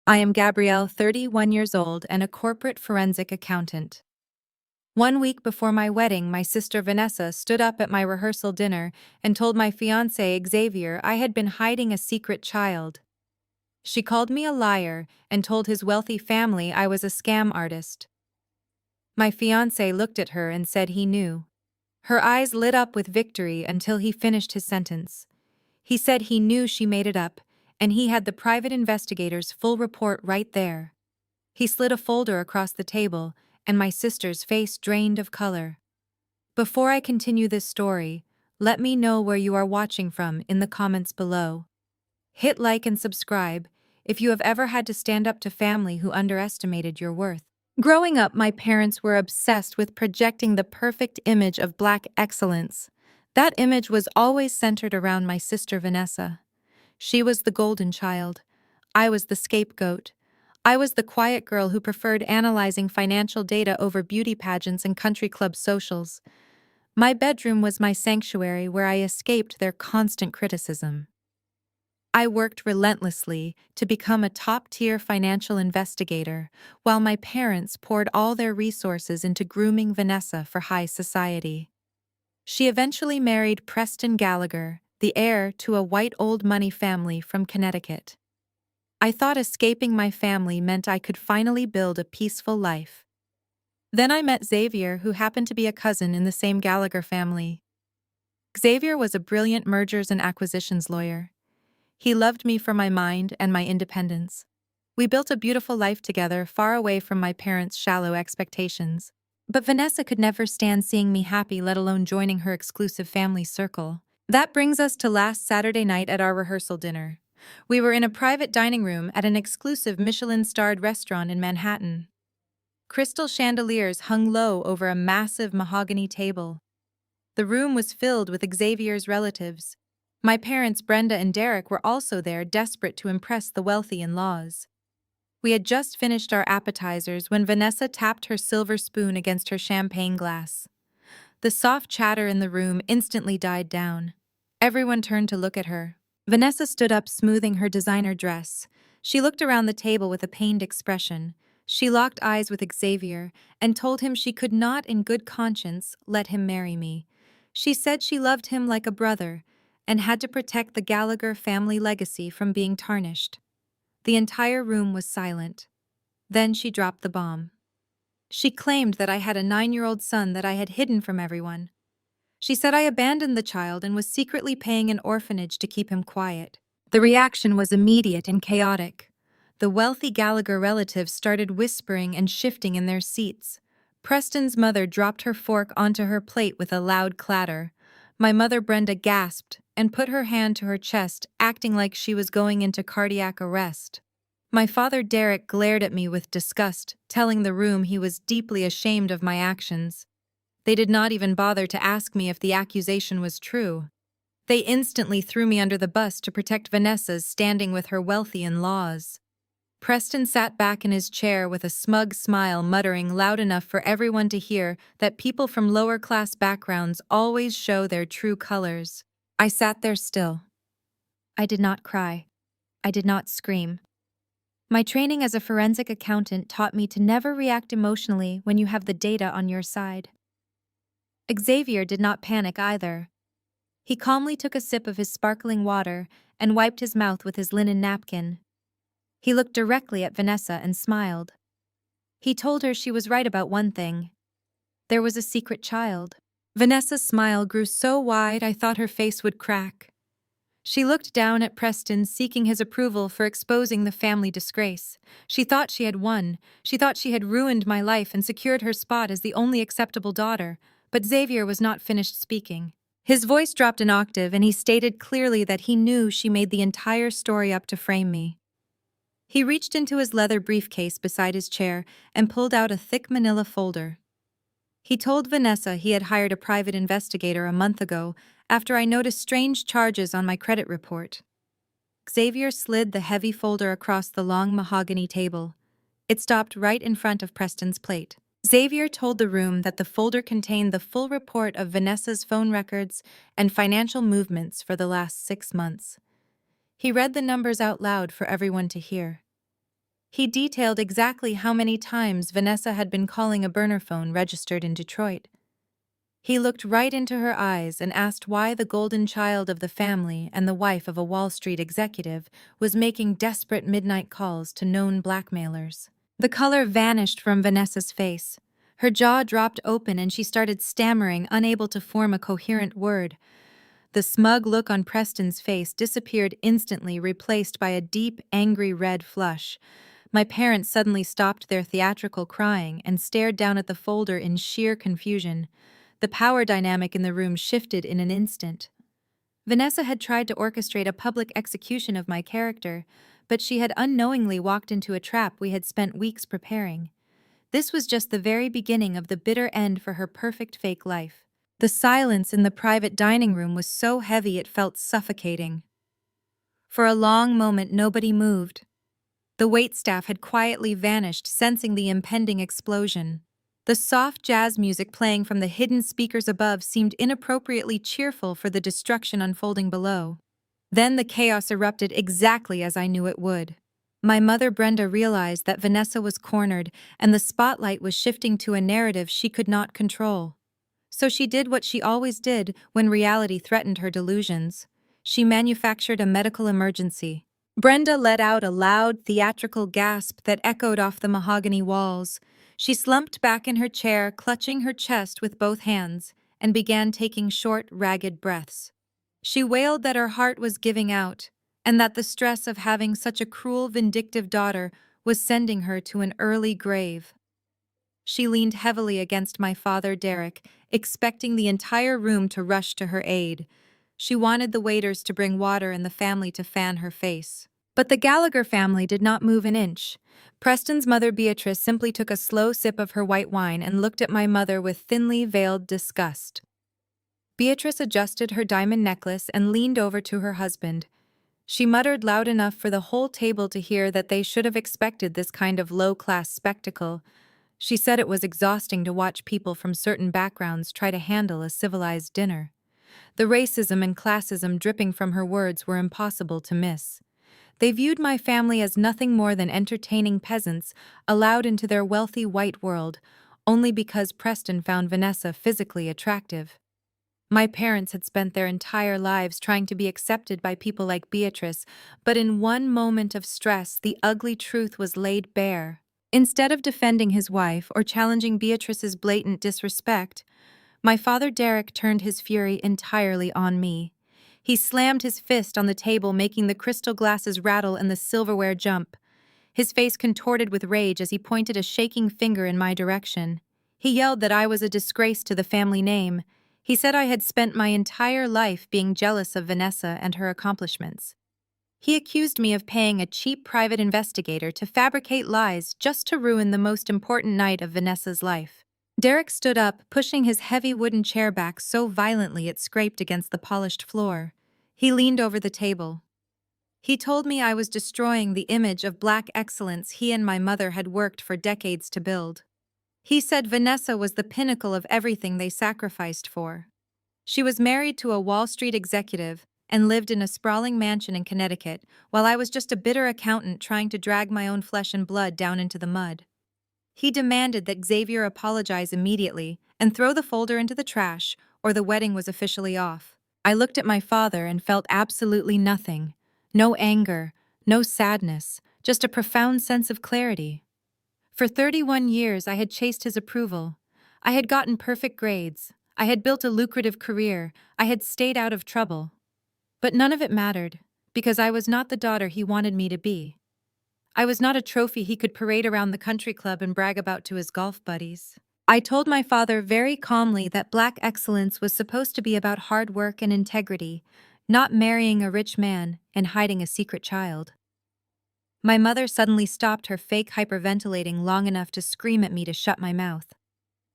I am Gabrielle, 31 years old, and a corporate forensic accountant. One week before my wedding, my sister Vanessa stood up at my rehearsal dinner and told my fiancé Xavier I had been hiding a secret child. She called me a liar and told his wealthy family I was a scam artist. My fiancé looked at her and said he knew. Her eyes lit up with victory until he finished his sentence. He said he knew she made it up, and he had the private investigator's full report right there. He slid a folder across the table, and my sister's face drained of color. Before I continue this story, let me know where you are watching from in the comments below. Hit like and subscribe if you have ever had to stand up to family who underestimated your worth. Growing up, my parents were obsessed with projecting the perfect image of Black excellence. That image was always centered around my sister Vanessa. She was the golden child. I was the scapegoat. I was the quiet girl who preferred analyzing financial data over beauty pageants and country club socials. My bedroom was my sanctuary where I escaped their constant criticism. I worked relentlessly to become a top-tier financial investigator, while my parents poured all their resources into grooming Vanessa for high society. She eventually married Preston Gallagher, the heir to a white old money family from Connecticut. I thought escaping my family meant I could finally build a peaceful life. Then I met Xavier, who happened to be a cousin in the same Gallagher family. Xavier was a brilliant mergers and acquisitions lawyer. He loved me for my mind and my independence. We built a beautiful life together, far away from my parents' shallow expectations. But Vanessa could never stand seeing me happy, let alone joining her exclusive family circle. That brings us to last Saturday night at our rehearsal dinner. We were in a private dining room at an exclusive Michelin-starred restaurant in Manhattan. Crystal chandeliers hung low over a massive mahogany table. The room was filled with Xavier's relatives. My parents, Brenda and Derek, were also there, desperate to impress the wealthy in-laws. We had just finished our appetizers when Vanessa tapped her silver spoon against her champagne glass. The soft chatter in the room instantly died down. Everyone turned to look at her. Vanessa stood up, smoothing her designer dress. She looked around the table with a pained expression. She locked eyes with Xavier and told him she could not, in good conscience, let him marry me. She said she loved him like a brother and had to protect the Gallagher family legacy from being tarnished. The entire room was silent. Then she dropped the bomb. She claimed that I had a 9-year-old son that I had hidden from everyone. She said I abandoned the child and was secretly paying an orphanage to keep him quiet. The reaction was immediate and chaotic. The wealthy Gallagher relatives started whispering and shifting in their seats. Preston's mother dropped her fork onto her plate with a loud clatter. My mother, Brenda, gasped and put her hand to her chest, acting like she was going into cardiac arrest. My father, Derek, glared at me with disgust, telling the room he was deeply ashamed of my actions. They did not even bother to ask me if the accusation was true. They instantly threw me under the bus to protect Vanessa's standing with her wealthy in-laws. Preston sat back in his chair with a smug smile, muttering loud enough for everyone to hear that people from lower-class backgrounds always show their true colors. I sat there still. I did not cry. I did not scream. My training as a forensic accountant taught me to never react emotionally when you have the data on your side. Xavier did not panic either. He calmly took a sip of his sparkling water and wiped his mouth with his linen napkin. He looked directly at Vanessa and smiled. He told her she was right about one thing. There was a secret child. Vanessa's smile grew so wide I thought her face would crack. She looked down at Preston, seeking his approval for exposing the family disgrace. She thought she had won. She thought she had ruined my life and secured her spot as the only acceptable daughter. But Xavier was not finished speaking. His voice dropped an octave, and he stated clearly that he knew she made the entire story up to frame me. He reached into his leather briefcase beside his chair and pulled out a thick manila folder. He told Vanessa he had hired a private investigator a month ago after I noticed strange charges on my credit report. Xavier slid the heavy folder across the long mahogany table. It stopped right in front of Preston's plate. Xavier told the room that the folder contained the full report of Vanessa's phone records and financial movements for the last 6 months. He read the numbers out loud for everyone to hear. He detailed exactly how many times Vanessa had been calling a burner phone registered in Detroit. He looked right into her eyes and asked why the golden child of the family and the wife of a Wall Street executive was making desperate midnight calls to known blackmailers. The color vanished from Vanessa's face. Her jaw dropped open and she started stammering, unable to form a coherent word. The smug look on Preston's face disappeared instantly, replaced by a deep, angry red flush. My parents suddenly stopped their theatrical crying and stared down at the folder in sheer confusion. The power dynamic in the room shifted in an instant. Vanessa had tried to orchestrate a public execution of my character, but she had unknowingly walked into a trap we had spent weeks preparing. This was just the very beginning of the bitter end for her perfect fake life. The silence in the private dining room was so heavy it felt suffocating. For a long moment, nobody moved. The waitstaff had quietly vanished, sensing the impending explosion. The soft jazz music playing from the hidden speakers above seemed inappropriately cheerful for the destruction unfolding below. Then the chaos erupted exactly as I knew it would. My mother Brenda realized that Vanessa was cornered and the spotlight was shifting to a narrative she could not control. So she did what she always did when reality threatened her delusions. She manufactured a medical emergency. Brenda let out a loud, theatrical gasp that echoed off the mahogany walls. She slumped back in her chair, clutching her chest with both hands, and began taking short, ragged breaths. She wailed that her heart was giving out, and that the stress of having such a cruel, vindictive daughter was sending her to an early grave. She leaned heavily against my father, Derek, expecting the entire room to rush to her aid. She wanted the waiters to bring water and the family to fan her face. But the Gallagher family did not move an inch. Preston's mother, Beatrice, simply took a slow sip of her white wine and looked at my mother with thinly veiled disgust. Beatrice adjusted her diamond necklace and leaned over to her husband. She muttered loud enough for the whole table to hear that they should have expected this kind of low-class spectacle. She said it was exhausting to watch people from certain backgrounds try to handle a civilized dinner. The racism and classism dripping from her words were impossible to miss. They viewed my family as nothing more than entertaining peasants allowed into their wealthy white world only because Preston found Vanessa physically attractive. My parents had spent their entire lives trying to be accepted by people like Beatrice, but in one moment of stress, the ugly truth was laid bare. Instead of defending his wife or challenging Beatrice's blatant disrespect, my father Derek turned his fury entirely on me. He slammed his fist on the table, making the crystal glasses rattle and the silverware jump. His face contorted with rage as he pointed a shaking finger in my direction. He yelled that I was a disgrace to the family name. He said I had spent my entire life being jealous of Vanessa and her accomplishments. He accused me of paying a cheap private investigator to fabricate lies just to ruin the most important night of Vanessa's life. Derek stood up, pushing his heavy wooden chair back so violently it scraped against the polished floor. He leaned over the table. He told me I was destroying the image of black excellence he and my mother had worked for decades to build. He said Vanessa was the pinnacle of everything they sacrificed for. She was married to a Wall Street executive and lived in a sprawling mansion in Connecticut, while I was just a bitter accountant trying to drag my own flesh and blood down into the mud. He demanded that Xavier apologize immediately and throw the folder into the trash, or the wedding was officially off. I looked at my father and felt absolutely nothing. No anger, no sadness, just a profound sense of clarity. For 31 years, I had chased his approval. I had gotten perfect grades. I had built a lucrative career. I had stayed out of trouble. But none of it mattered, because I was not the daughter he wanted me to be. I was not a trophy he could parade around the country club and brag about to his golf buddies. I told my father very calmly that black excellence was supposed to be about hard work and integrity, not marrying a rich man and hiding a secret child. My mother suddenly stopped her fake hyperventilating long enough to scream at me to shut my mouth.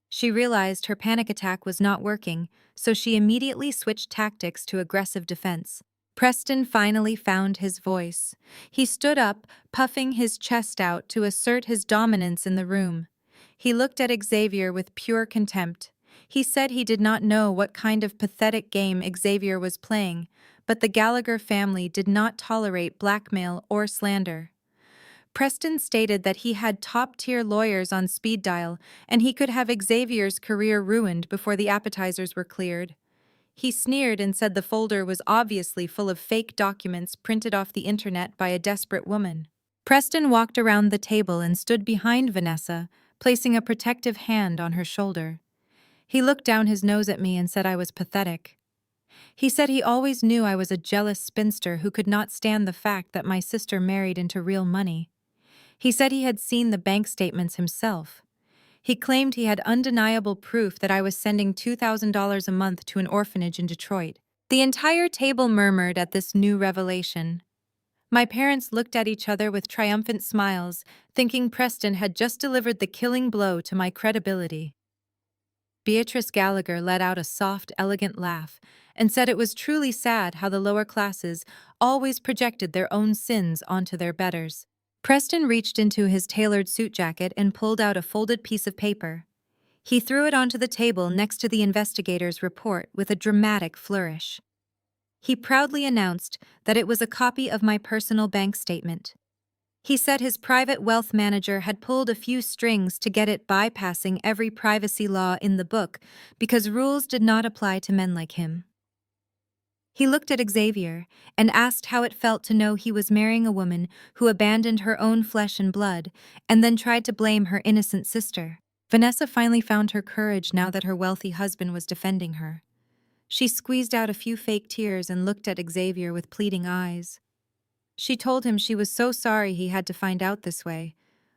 She realized her panic attack was not working, so she immediately switched tactics to aggressive defense. Preston finally found his voice. He stood up, puffing his chest out to assert his dominance in the room. He looked at Xavier with pure contempt. He said he did not know what kind of pathetic game Xavier was playing, but the Gallagher family did not tolerate blackmail or slander. Preston stated that he had top-tier lawyers on speed dial and he could have Xavier's career ruined before the appetizers were cleared. He sneered and said the folder was obviously full of fake documents printed off the internet by a desperate woman. Preston walked around the table and stood behind Vanessa, placing a protective hand on her shoulder. He looked down his nose at me and said I was pathetic. He said he always knew I was a jealous spinster who could not stand the fact that my sister married into real money. He said he had seen the bank statements himself. He claimed he had undeniable proof that I was sending $2,000 a month to an orphanage in Detroit. The entire table murmured at this new revelation. My parents looked at each other with triumphant smiles, thinking Preston had just delivered the killing blow to my credibility. Beatrice Gallagher let out a soft, elegant laugh and said it was truly sad how the lower classes always projected their own sins onto their betters. Preston reached into his tailored suit jacket and pulled out a folded piece of paper. He threw it onto the table next to the investigator's report with a dramatic flourish. He proudly announced that it was a copy of my personal bank statement. He said his private wealth manager had pulled a few strings to get it bypassing every privacy law in the book because rules did not apply to men like him. He looked at Xavier and asked how it felt to know he was marrying a woman who abandoned her own flesh and blood and then tried to blame her innocent sister. Vanessa finally found her courage now that her wealthy husband was defending her. She squeezed out a few fake tears and looked at Xavier with pleading eyes. She told him she was so sorry he had to find out this way,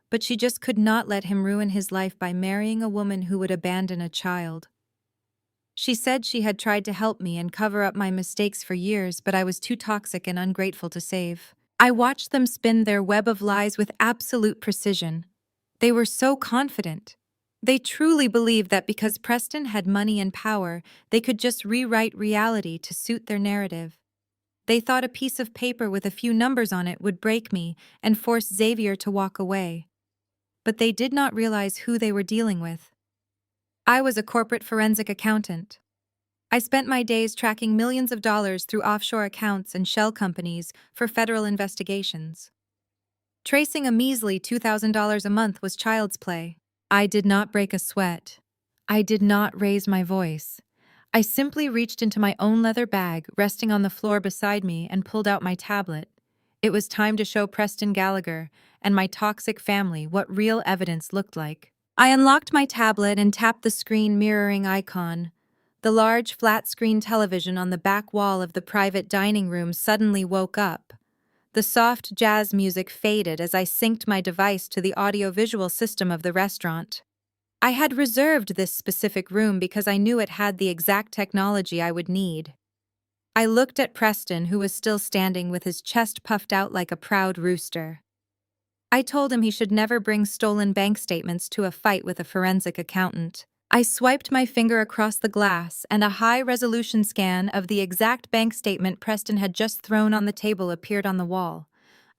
but she just could not let him ruin his life by marrying a woman who would abandon a child. She said she had tried to help me and cover up my mistakes for years, but I was too toxic and ungrateful to save. I watched them spin their web of lies with absolute precision. They were so confident. They truly believed that because Preston had money and power, they could just rewrite reality to suit their narrative. They thought a piece of paper with a few numbers on it would break me and force Xavier to walk away. But they did not realize who they were dealing with. I was a corporate forensic accountant. I spent my days tracking millions of dollars through offshore accounts and shell companies for federal investigations. Tracing a measly $2,000 a month was child's play. I did not break a sweat. I did not raise my voice. I simply reached into my own leather bag resting on the floor beside me and pulled out my tablet. It was time to show Preston Gallagher and my toxic family what real evidence looked like. I unlocked my tablet and tapped the screen mirroring icon. The large flat-screen television on the back wall of the private dining room suddenly woke up. The soft jazz music faded as I synced my device to the audio-visual system of the restaurant. I had reserved this specific room because I knew it had the exact technology I would need. I looked at Preston, who was still standing with his chest puffed out like a proud rooster. I told him he should never bring stolen bank statements to a fight with a forensic accountant. I swiped my finger across the glass, and a high-resolution scan of the exact bank statement Preston had just thrown on the table appeared on the wall.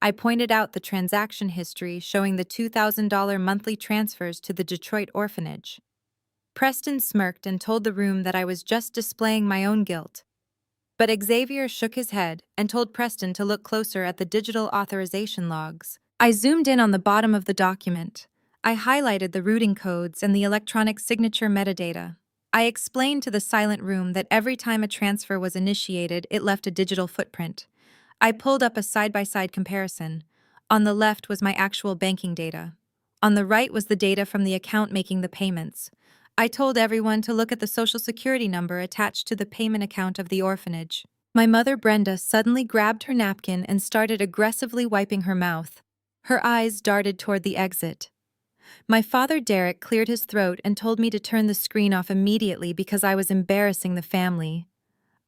I pointed out the transaction history showing the $2,000 monthly transfers to the Detroit orphanage. Preston smirked and told the room that I was just displaying my own guilt. But Xavier shook his head and told Preston to look closer at the digital authorization logs. I zoomed in on the bottom of the document. I highlighted the routing codes and the electronic signature metadata. I explained to the silent room that every time a transfer was initiated, it left a digital footprint. I pulled up a side-by-side comparison. On the left was my actual banking data. On the right was the data from the account making the payments. I told everyone to look at the Social Security number attached to the payment account of the orphanage. My mother, Brenda, suddenly grabbed her napkin and started aggressively wiping her mouth. Her eyes darted toward the exit. My father, Derek, cleared his throat and told me to turn the screen off immediately because I was embarrassing the family.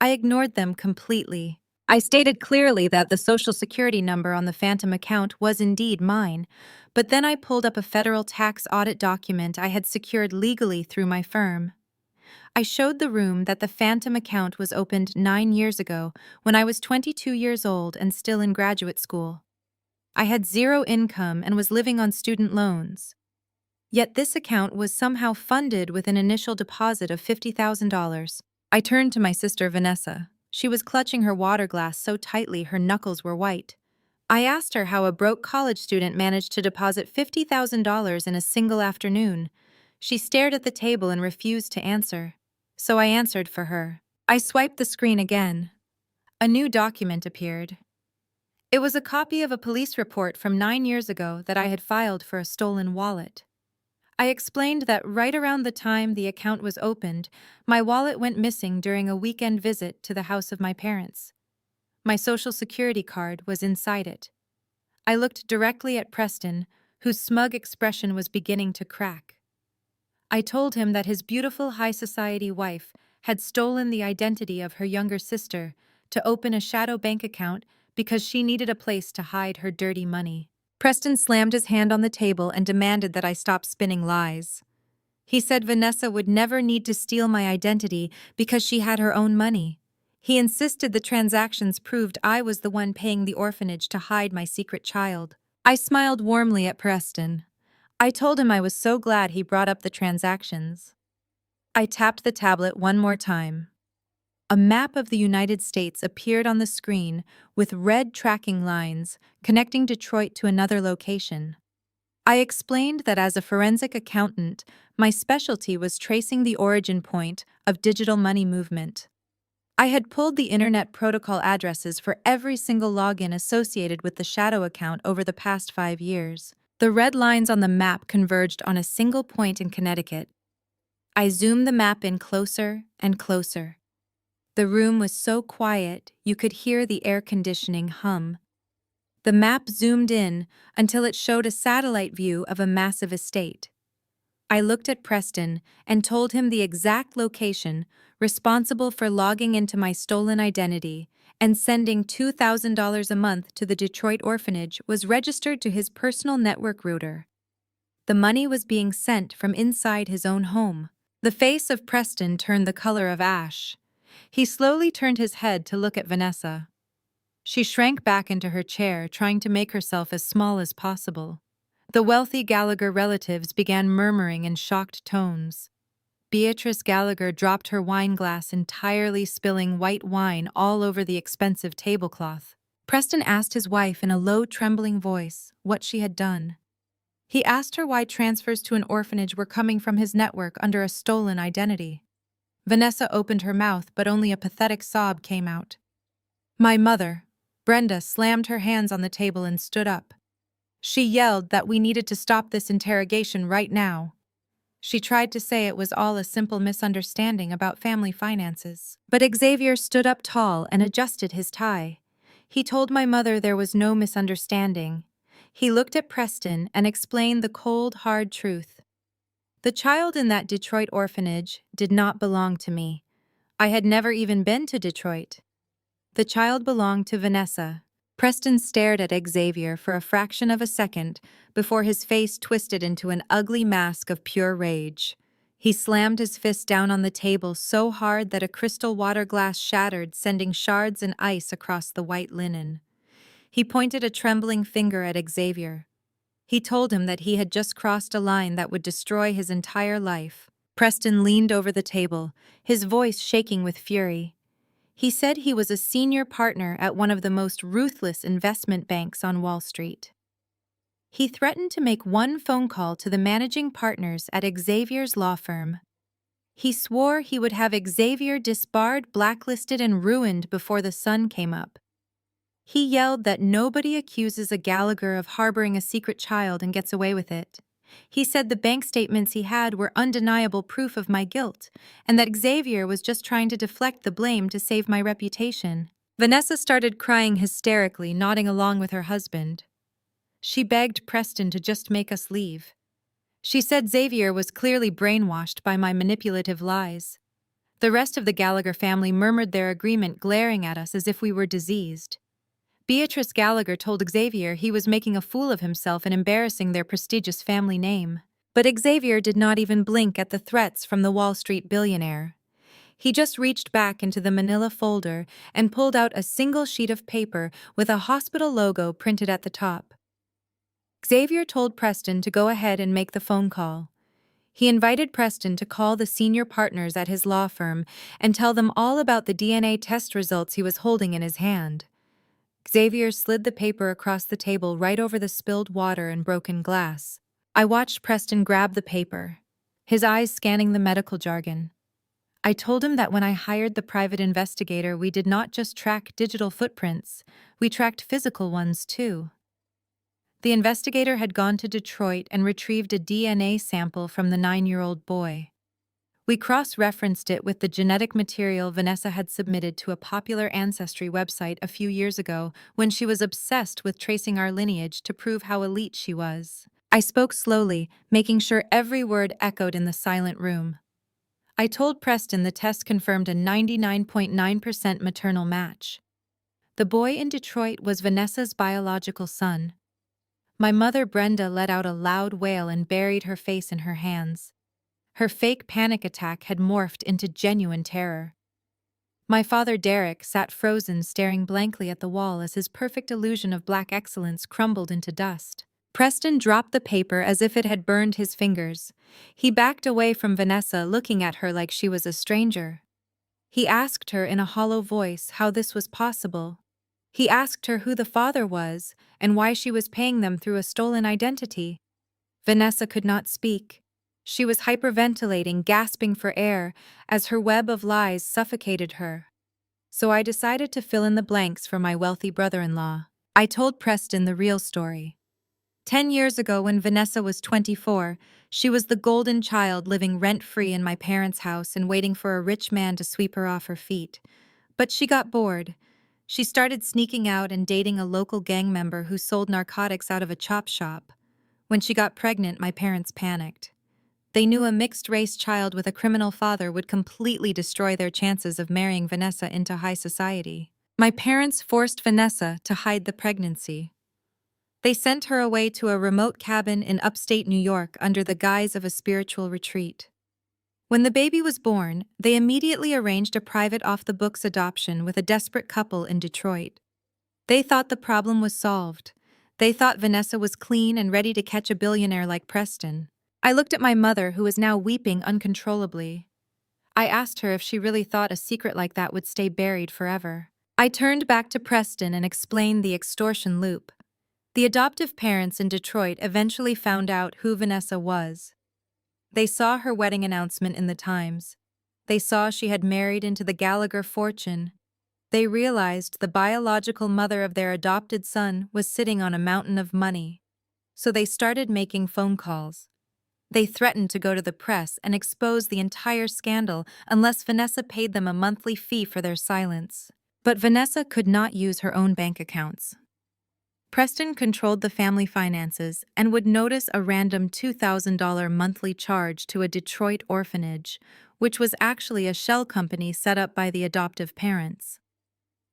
I ignored them completely. I stated clearly that the Social Security number on the phantom account was indeed mine, but then I pulled up a federal tax audit document I had secured legally through my firm. I showed the room that the phantom account was opened 9 years ago when I was 22 years old and still in graduate school. I had zero income and was living on student loans. Yet this account was somehow funded with an initial deposit of $50,000. I turned to my sister Vanessa. She was clutching her water glass so tightly her knuckles were white. I asked her how a broke college student managed to deposit $50,000 in a single afternoon. She stared at the table and refused to answer. So I answered for her. I swiped the screen again. A new document appeared. It was a copy of a police report from 9 years ago that I had filed for a stolen wallet. I explained that right around the time the account was opened, my wallet went missing during a weekend visit to the house of my parents. My social security card was inside it. I looked directly at Preston, whose smug expression was beginning to crack. I told him that his beautiful high society wife had stolen the identity of her younger sister to open a shadow bank account because she needed a place to hide her dirty money. Preston slammed his hand on the table and demanded that I stop spinning lies. He said Vanessa would never need to steal my identity because she had her own money. He insisted the transactions proved I was the one paying the orphanage to hide my secret child. I smiled warmly at Preston. I told him I was so glad he brought up the transactions. I tapped the tablet one more time. A map of the United States appeared on the screen with red tracking lines connecting Detroit to another location. I explained that as a forensic accountant, my specialty was tracing the origin point of digital money movement. I had pulled the Internet Protocol addresses for every single login associated with the shadow account over the past 5 years. The red lines on the map converged on a single point in Connecticut. I zoomed the map in closer and closer. The room was so quiet you could hear the air conditioning hum. The map zoomed in until it showed a satellite view of a massive estate. I looked at Preston and told him the exact location responsible for logging into my stolen identity and sending $2,000 a month to the Detroit orphanage was registered to his personal network router. The money was being sent from inside his own home. The face of Preston turned the color of ash. He slowly turned his head to look at Vanessa. She shrank back into her chair, trying to make herself as small as possible. The wealthy Gallagher relatives began murmuring in shocked tones. Beatrice Gallagher dropped her wine glass, entirely spilling white wine all over the expensive tablecloth. Preston asked his wife in a low, trembling voice what she had done. He asked her why transfers to an orphanage were coming from his network under a stolen identity. Vanessa opened her mouth, but only a pathetic sob came out. My mother, Brenda, slammed her hands on the table and stood up. She yelled that we needed to stop this interrogation right now. She tried to say it was all a simple misunderstanding about family finances. But Xavier stood up tall and adjusted his tie. He told my mother there was no misunderstanding. He looked at Preston and explained the cold, hard truth. The child in that Detroit orphanage did not belong to me. I had never even been to Detroit. The child belonged to Vanessa. Preston stared at Xavier for a fraction of a second before his face twisted into an ugly mask of pure rage. He slammed his fist down on the table so hard that a crystal water glass shattered, sending shards and ice across the white linen. He pointed a trembling finger at Xavier. He told him that he had just crossed a line that would destroy his entire life. Preston leaned over the table, his voice shaking with fury. He said he was a senior partner at one of the most ruthless investment banks on Wall Street. He threatened to make one phone call to the managing partners at Xavier's law firm. He swore he would have Xavier disbarred, blacklisted, and ruined before the sun came up. He yelled that nobody accuses a Gallagher of harboring a secret child and gets away with it. He said the bank statements he had were undeniable proof of my guilt, and that Xavier was just trying to deflect the blame to save my reputation. Vanessa started crying hysterically, nodding along with her husband. She begged Preston to just make us leave. She said Xavier was clearly brainwashed by my manipulative lies. The rest of the Gallagher family murmured their agreement, glaring at us as if we were diseased. Beatrice Gallagher told Xavier he was making a fool of himself and embarrassing their prestigious family name. But Xavier did not even blink at the threats from the Wall Street billionaire. He just reached back into the manila folder and pulled out a single sheet of paper with a hospital logo printed at the top. Xavier told Preston to go ahead and make the phone call. He invited Preston to call the senior partners at his law firm and tell them all about the DNA test results he was holding in his hand. Xavier slid the paper across the table right over the spilled water and broken glass. I watched Preston grab the paper, his eyes scanning the medical jargon. I told him that when I hired the private investigator, we did not just track digital footprints, we tracked physical ones too. The investigator had gone to Detroit and retrieved a DNA sample from the 9-year-old boy. We cross-referenced it with the genetic material Vanessa had submitted to a popular ancestry website a few years ago when she was obsessed with tracing our lineage to prove how elite she was. I spoke slowly, making sure every word echoed in the silent room. I told Preston the test confirmed a 99.9% maternal match. The boy in Detroit was Vanessa's biological son. My mother Brenda let out a loud wail and buried her face in her hands. Her fake panic attack had morphed into genuine terror. My father Derek sat frozen, staring blankly at the wall as his perfect illusion of black excellence crumbled into dust. Preston dropped the paper as if it had burned his fingers. He backed away from Vanessa, looking at her like she was a stranger. He asked her in a hollow voice how this was possible. He asked her who the father was and why she was paying them through a stolen identity. Vanessa could not speak. She was hyperventilating, gasping for air, as her web of lies suffocated her. So I decided to fill in the blanks for my wealthy brother-in-law. I told Preston the real story. 10 years ago, when Vanessa was 24, she was the golden child living rent-free in my parents' house and waiting for a rich man to sweep her off her feet. But she got bored. She started sneaking out and dating a local gang member who sold narcotics out of a chop shop. When she got pregnant, my parents panicked. They knew a mixed-race child with a criminal father would completely destroy their chances of marrying Vanessa into high society. My parents forced Vanessa to hide the pregnancy. They sent her away to a remote cabin in upstate New York under the guise of a spiritual retreat. When the baby was born, they immediately arranged a private off-the-books adoption with a desperate couple in Detroit. They thought the problem was solved. They thought Vanessa was clean and ready to catch a billionaire like Preston. I looked at my mother, who was now weeping uncontrollably. I asked her if she really thought a secret like that would stay buried forever. I turned back to Preston and explained the extortion loop. The adoptive parents in Detroit eventually found out who Vanessa was. They saw her wedding announcement in the Times. They saw she had married into the Gallagher fortune. They realized the biological mother of their adopted son was sitting on a mountain of money. So they started making phone calls. They threatened to go to the press and expose the entire scandal unless Vanessa paid them a monthly fee for their silence. But Vanessa could not use her own bank accounts. Preston controlled the family finances and would notice a random $2,000 monthly charge to a Detroit orphanage, which was actually a shell company set up by the adoptive parents.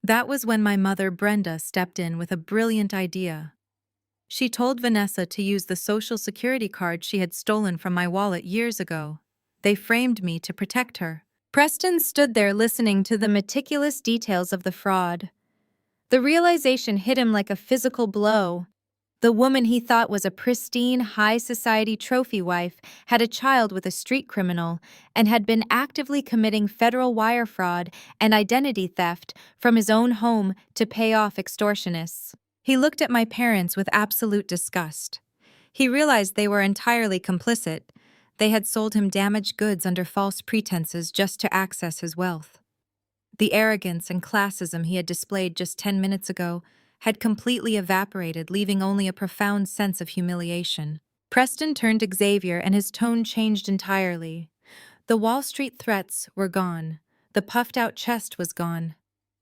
That was when my mother Brenda stepped in with a brilliant idea. She told Vanessa to use the Social Security card she had stolen from my wallet years ago. They framed me to protect her. Preston stood there listening to the meticulous details of the fraud. The realization hit him like a physical blow. The woman he thought was a pristine, high-society trophy wife had a child with a street criminal and had been actively committing federal wire fraud and identity theft from his own home to pay off extortionists. He looked at my parents with absolute disgust. He realized they were entirely complicit. They had sold him damaged goods under false pretenses just to access his wealth. The arrogance and classism he had displayed just 10 minutes ago had completely evaporated, leaving only a profound sense of humiliation. Preston turned to Xavier and his tone changed entirely. The Wall Street threats were gone. The puffed-out chest was gone.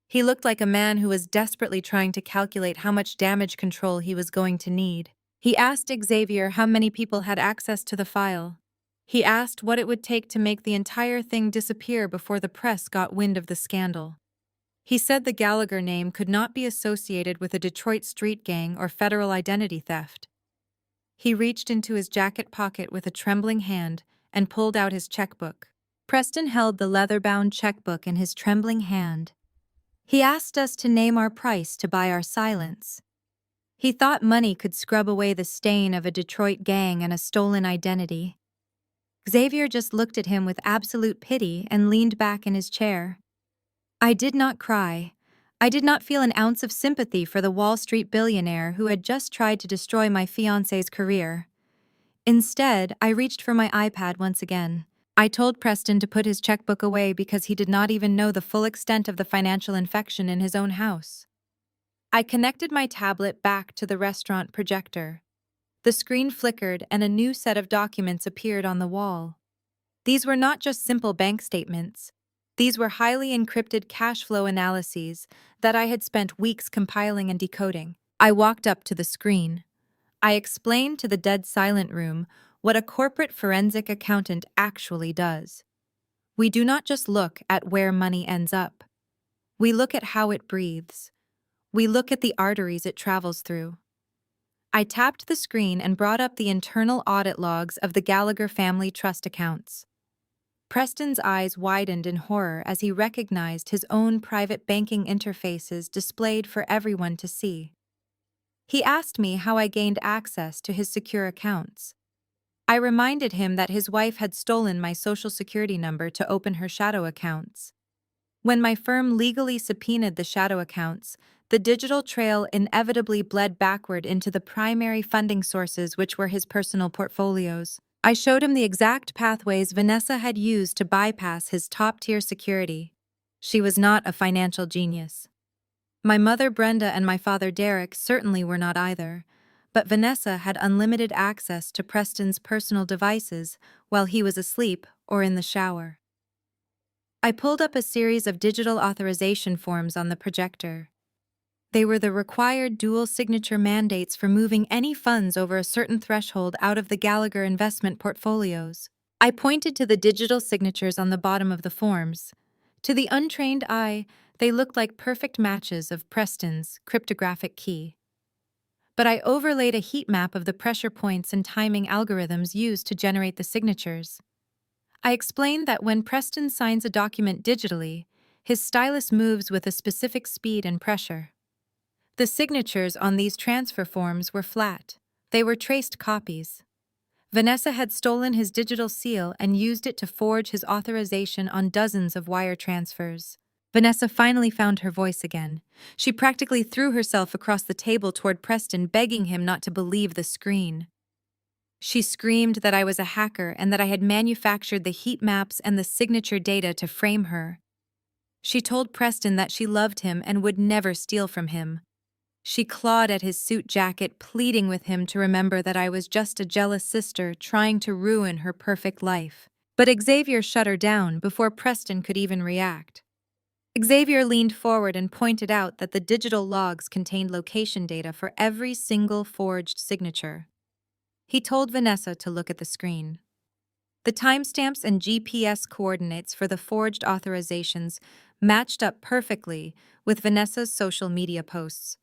He looked like a man who was desperately trying to calculate how much damage control he was going to need. He asked Xavier how many people had access to the file. He asked what it would take to make the entire thing disappear before the press got wind of the scandal. He said the Gallagher name could not be associated with a Detroit street gang or federal identity theft. He reached into his jacket pocket with a trembling hand and pulled out his checkbook. Preston held the leather-bound checkbook in his trembling hand. He asked us to name our price to buy our silence. He thought money could scrub away the stain of a Detroit gang and a stolen identity. Xavier just looked at him with absolute pity and leaned back in his chair. I did not cry. I did not feel an ounce of sympathy for the Wall Street billionaire who had just tried to destroy my fiancé's career. Instead, I reached for my iPad once again. I told Preston to put his checkbook away because he did not even know the full extent of the financial infection in his own house. I connected my tablet back to the restaurant projector. The screen flickered and a new set of documents appeared on the wall. These were not just simple bank statements. These were highly encrypted cash flow analyses that I had spent weeks compiling and decoding. I walked up to the screen. I explained to the dead silent room what a corporate forensic accountant actually does. We do not just look at where money ends up. We look at how it breathes. We look at the arteries it travels through. I tapped the screen and brought up the internal audit logs of the Gallagher family trust accounts. Preston's eyes widened in horror as he recognized his own private banking interfaces displayed for everyone to see. He asked me how I gained access to his secure accounts. I reminded him that his wife had stolen my social security number to open her shadow accounts. When my firm legally subpoenaed the shadow accounts, the digital trail inevitably bled backward into the primary funding sources, which were his personal portfolios. I showed him the exact pathways Vanessa had used to bypass his top-tier security. She was not a financial genius. My mother Brenda and my father Derek certainly were not either, but Vanessa had unlimited access to Preston's personal devices while he was asleep or in the shower. I pulled up a series of digital authorization forms on the projector. They were the required dual-signature mandates for moving any funds over a certain threshold out of the Gallagher investment portfolios. I pointed to the digital signatures on the bottom of the forms. To the untrained eye, they looked like perfect matches of Preston's cryptographic key. But I overlaid a heat map of the pressure points and timing algorithms used to generate the signatures. I explained that when Preston signs a document digitally, his stylus moves with a specific speed and pressure. The signatures on these transfer forms were flat. They were traced copies. Vanessa had stolen his digital seal and used it to forge his authorization on dozens of wire transfers. Vanessa finally found her voice again. She practically threw herself across the table toward Preston, begging him not to believe the screen. She screamed that I was a hacker and that I had manufactured the heat maps and the signature data to frame her. She told Preston that she loved him and would never steal from him. She clawed at his suit jacket, pleading with him to remember that I was just a jealous sister trying to ruin her perfect life. But Xavier shut her down before Preston could even react. Xavier leaned forward and pointed out that the digital logs contained location data for every single forged signature. He told Vanessa to look at the screen. The timestamps and GPS coordinates for the forged authorizations matched up perfectly with Vanessa's social media posts.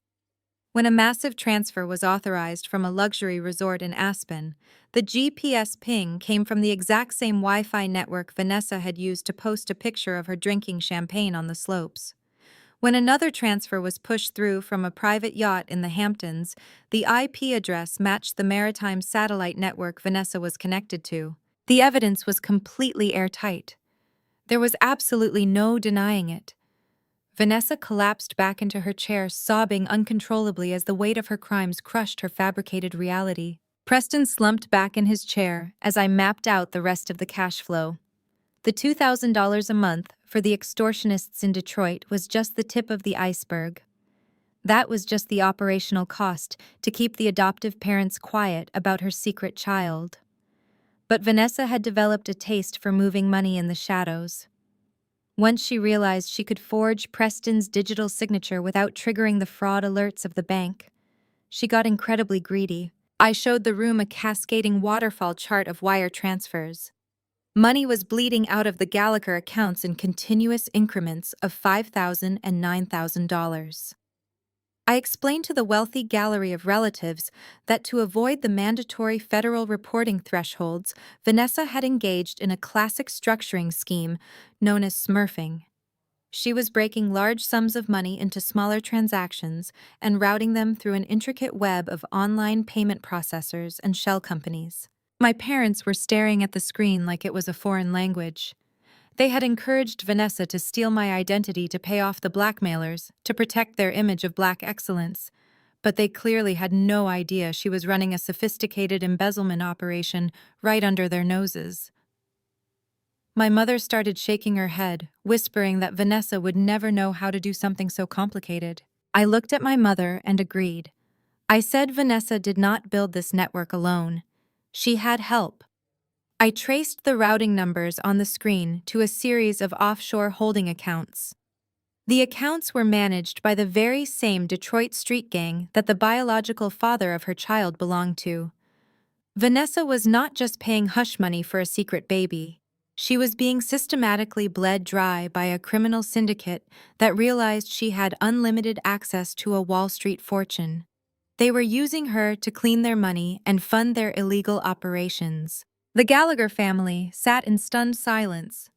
When a massive transfer was authorized from a luxury resort in Aspen, the GPS ping came from the exact same Wi-Fi network Vanessa had used to post a picture of her drinking champagne on the slopes. When another transfer was pushed through from a private yacht in the Hamptons, the IP address matched the maritime satellite network Vanessa was connected to. The evidence was completely airtight. There was absolutely no denying it. Vanessa collapsed back into her chair, sobbing uncontrollably as the weight of her crimes crushed her fabricated reality. Preston slumped back in his chair as I mapped out the rest of the cash flow. The $2,000 a month for the extortionists in Detroit was just the tip of the iceberg. That was just the operational cost to keep the adoptive parents quiet about her secret child. But Vanessa had developed a taste for moving money in the shadows. Once she realized she could forge Preston's digital signature without triggering the fraud alerts of the bank, she got incredibly greedy. I showed the room a cascading waterfall chart of wire transfers. Money was bleeding out of the Gallagher accounts in continuous increments of $5,000 and $9,000. I explained to the wealthy gallery of relatives that to avoid the mandatory federal reporting thresholds, Vanessa had engaged in a classic structuring scheme known as smurfing. She was breaking large sums of money into smaller transactions and routing them through an intricate web of online payment processors and shell companies. My parents were staring at the screen like it was a foreign language. They had encouraged Vanessa to steal my identity to pay off the blackmailers, to protect their image of black excellence. But they clearly had no idea she was running a sophisticated embezzlement operation right under their noses. My mother started shaking her head, whispering that Vanessa would never know how to do something so complicated. I looked at my mother and agreed. I said Vanessa did not build this network alone. She had help. I traced the routing numbers on the screen to a series of offshore holding accounts. The accounts were managed by the very same Detroit street gang that the biological father of her child belonged to. Vanessa was not just paying hush money for a secret baby. She was being systematically bled dry by a criminal syndicate that realized she had unlimited access to a Wall Street fortune. They were using her to clean their money and fund their illegal operations. The Gallagher family sat in stunned silence.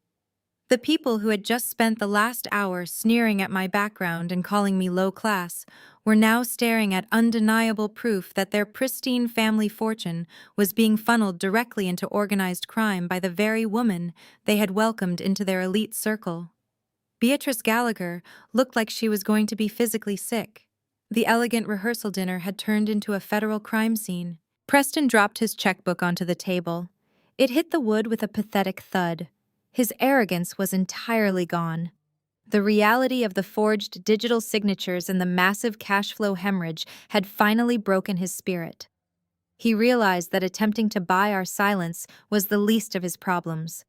The people who had just spent the last hour sneering at my background and calling me low class were now staring at undeniable proof that their pristine family fortune was being funneled directly into organized crime by the very woman they had welcomed into their elite circle. Beatrice Gallagher looked like she was going to be physically sick. The elegant rehearsal dinner had turned into a federal crime scene. Preston dropped his checkbook onto the table. It hit the wood with a pathetic thud. His arrogance was entirely gone. The reality of the forged digital signatures and the massive cash flow hemorrhage had finally broken his spirit. He realized that attempting to buy our silence was the least of his problems.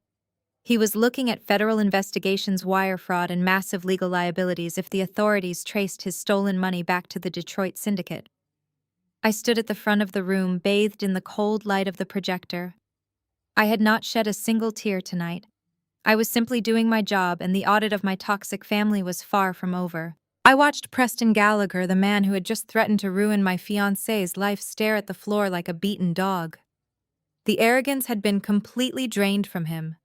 He was looking at federal investigations, wire fraud, and massive legal liabilities if the authorities traced his stolen money back to the Detroit syndicate. I stood at the front of the room, bathed in the cold light of the projector. I had not shed a single tear tonight. I was simply doing my job, and the audit of my toxic family was far from over. I watched Preston Gallagher, the man who had just threatened to ruin my fiancé's life, stare at the floor like a beaten dog. The arrogance had been completely drained from him.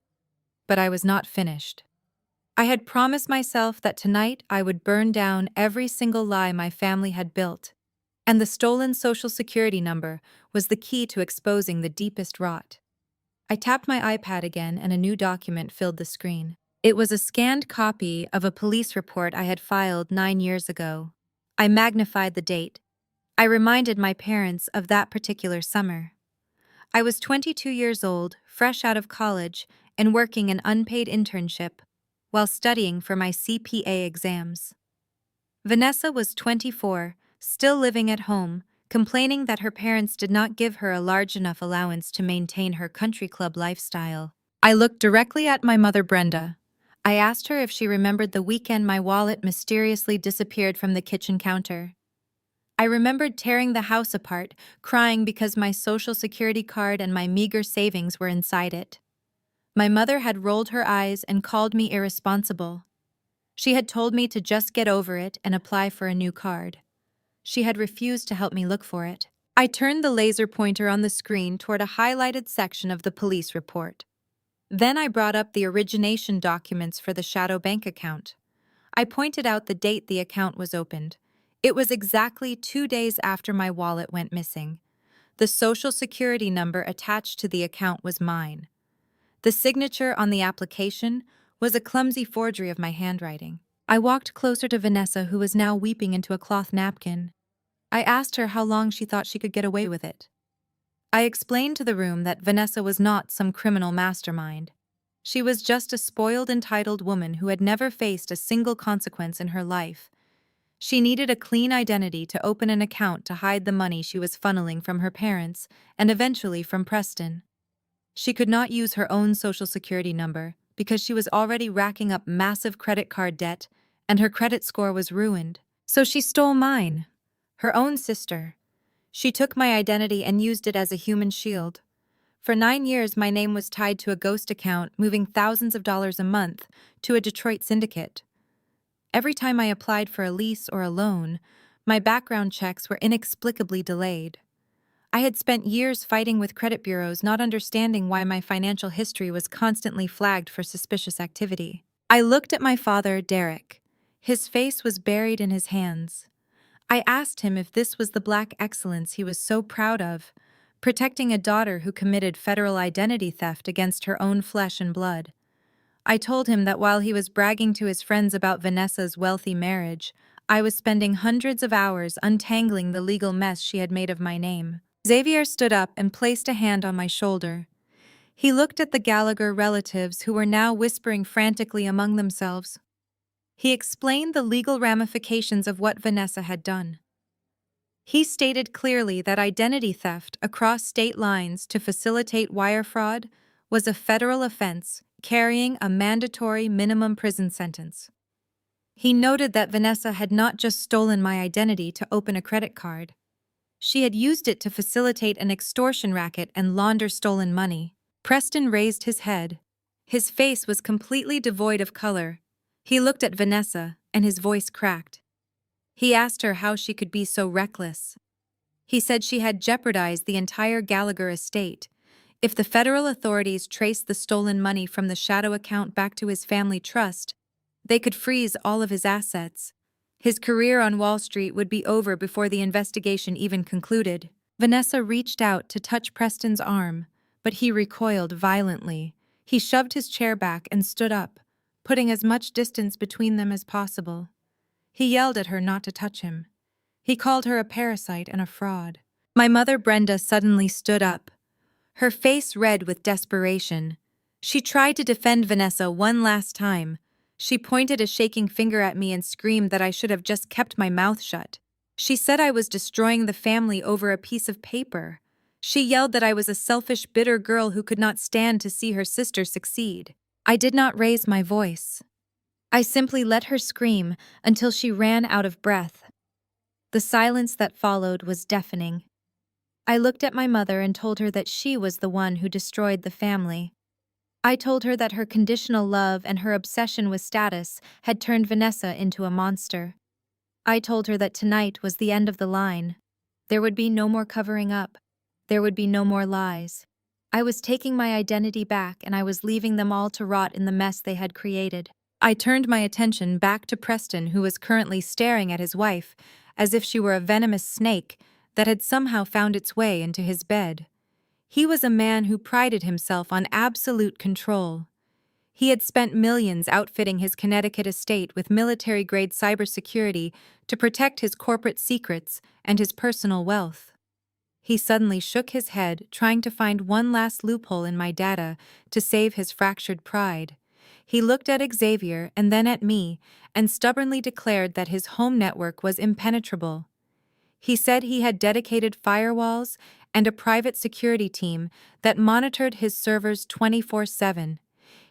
But I was not finished. I had promised myself that tonight I would burn down every single lie my family had built, and the stolen Social Security number was the key to exposing the deepest rot. I tapped my iPad again and a new document filled the screen. It was a scanned copy of a police report I had filed 9 years ago. I magnified the date. I reminded my parents of that particular summer. I was 22 years old, fresh out of college, and working an unpaid internship while studying for my CPA exams. Vanessa was 24, still living at home, complaining that her parents did not give her a large enough allowance to maintain her country club lifestyle. I looked directly at my mother, Brenda. I asked her if she remembered the weekend my wallet mysteriously disappeared from the kitchen counter. I remembered tearing the house apart, crying because my Social Security card and my meager savings were inside it. My mother had rolled her eyes and called me irresponsible. She had told me to just get over it and apply for a new card. She had refused to help me look for it. I turned the laser pointer on the screen toward a highlighted section of the police report. Then I brought up the origination documents for the shadow bank account. I pointed out the date the account was opened. It was exactly 2 days after my wallet went missing. The Social Security number attached to the account was mine. The signature on the application was a clumsy forgery of my handwriting. I walked closer to Vanessa, who was now weeping into a cloth napkin. I asked her how long she thought she could get away with it. I explained to the room that Vanessa was not some criminal mastermind. She was just a spoiled, entitled woman who had never faced a single consequence in her life. She needed a clean identity to open an account to hide the money she was funneling from her parents and eventually from Preston. She could not use her own Social Security number because she was already racking up massive credit card debt and her credit score was ruined. So she stole mine, her own sister. She took my identity and used it as a human shield. For 9 years, my name was tied to a ghost account, moving thousands of dollars a month to a Detroit syndicate. Every time I applied for a lease or a loan, my background checks were inexplicably delayed. I had spent years fighting with credit bureaus, not understanding why my financial history was constantly flagged for suspicious activity. I looked at my father, Derek. His face was buried in his hands. I asked him if this was the black excellence he was so proud of, protecting a daughter who committed federal identity theft against her own flesh and blood. I told him that while he was bragging to his friends about Vanessa's wealthy marriage, I was spending hundreds of hours untangling the legal mess she had made of my name. Xavier stood up and placed a hand on my shoulder. He looked at the Gallagher relatives who were now whispering frantically among themselves. He explained the legal ramifications of what Vanessa had done. He stated clearly that identity theft across state lines to facilitate wire fraud was a federal offense carrying a mandatory minimum prison sentence. He noted that Vanessa had not just stolen my identity to open a credit card. She had used it to facilitate an extortion racket and launder stolen money. Preston raised his head. His face was completely devoid of color. He looked at Vanessa, and his voice cracked. He asked her how she could be so reckless. He said she had jeopardized the entire Gallagher estate. If the federal authorities traced the stolen money from the shadow account back to his family trust, they could freeze all of his assets. His career on Wall Street would be over before the investigation even concluded. Vanessa reached out to touch Preston's arm, but he recoiled violently. He shoved his chair back and stood up, putting as much distance between them as possible. He yelled at her not to touch him. He called her a parasite and a fraud. My mother Brenda suddenly stood up, her face red with desperation. She tried to defend Vanessa one last time. She pointed a shaking finger at me and screamed that I should have just kept my mouth shut. She said I was destroying the family over a piece of paper. She yelled that I was a selfish, bitter girl who could not stand to see her sister succeed. I did not raise my voice. I simply let her scream until she ran out of breath. The silence that followed was deafening. I looked at my mother and told her that she was the one who destroyed the family. I told her that her conditional love and her obsession with status had turned Vanessa into a monster. I told her that tonight was the end of the line. There would be no more covering up. There would be no more lies. I was taking my identity back and I was leaving them all to rot in the mess they had created. I turned my attention back to Preston, who was currently staring at his wife, as if she were a venomous snake that had somehow found its way into his bed. He was a man who prided himself on absolute control. He had spent millions outfitting his Connecticut estate with military-grade cybersecurity to protect his corporate secrets and his personal wealth. He suddenly shook his head, trying to find one last loophole in my data to save his fractured pride. He looked at Xavier and then at me and stubbornly declared that his home network was impenetrable. He said he had dedicated firewalls and a private security team that monitored his servers 24/7.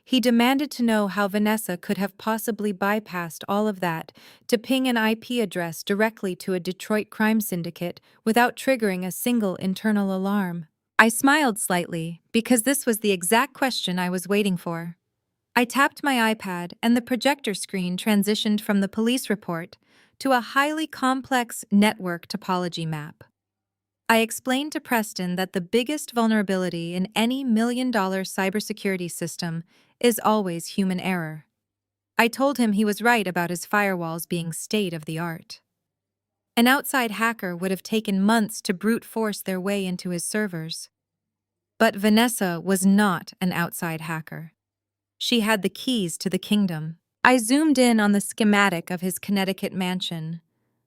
He demanded to know how Vanessa could have possibly bypassed all of that to ping an IP address directly to a Detroit crime syndicate without triggering a single internal alarm. I smiled slightly because this was the exact question I was waiting for. I tapped my iPad and the projector screen transitioned from the police report to a highly complex network topology map. I explained to Preston that the biggest vulnerability in any million-dollar cybersecurity system is always human error. I told him he was right about his firewalls being state-of-the-art. An outside hacker would have taken months to brute force their way into his servers. But Vanessa was not an outside hacker. She had the keys to the kingdom. I zoomed in on the schematic of his Connecticut mansion.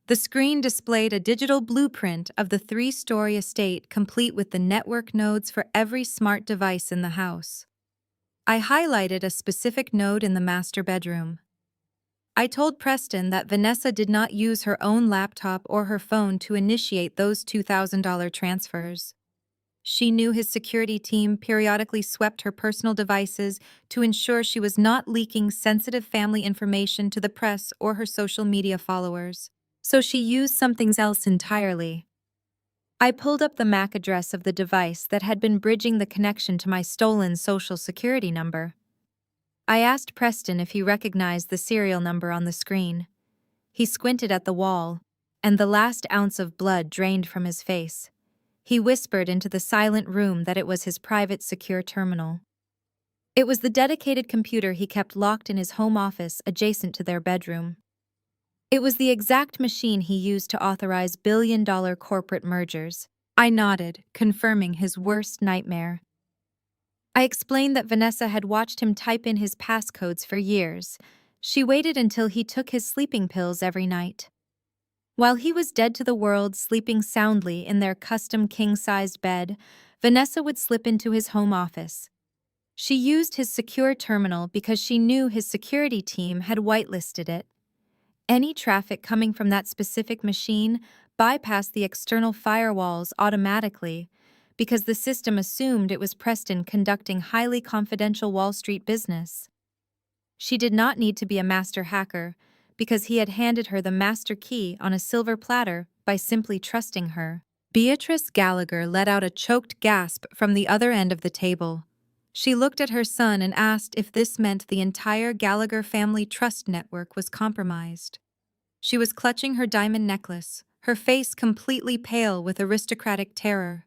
The screen displayed a digital blueprint of the 3-story estate complete with the network nodes for every smart device in the house. I highlighted a specific node in the master bedroom. I told Preston that Vanessa did not use her own laptop or her phone to initiate those $2,000 transfers. She knew his security team periodically swept her personal devices to ensure she was not leaking sensitive family information to the press or her social media followers. So she used something else entirely. I pulled up the MAC address of the device that had been bridging the connection to my stolen social security number. I asked Preston if he recognized the serial number on the screen. He squinted at the wall, and the last ounce of blood drained from his face. He whispered into the silent room that it was his private secure terminal. It was the dedicated computer he kept locked in his home office adjacent to their bedroom. It was the exact machine he used to authorize billion-dollar corporate mergers. I nodded, confirming his worst nightmare. I explained that Vanessa had watched him type in his passcodes for years. She waited until he took his sleeping pills every night. While he was dead to the world, sleeping soundly in their custom king-sized bed, Vanessa would slip into his home office. She used his secure terminal because she knew his security team had whitelisted it. Any traffic coming from that specific machine bypassed the external firewalls automatically because the system assumed it was Preston conducting highly confidential Wall Street business. She did not need to be a master hacker because he had handed her the master key on a silver platter by simply trusting her. Beatrice Gallagher let out a choked gasp from the other end of the table. She looked at her son and asked if this meant the entire Gallagher family trust network was compromised. She was clutching her diamond necklace, her face completely pale with aristocratic terror.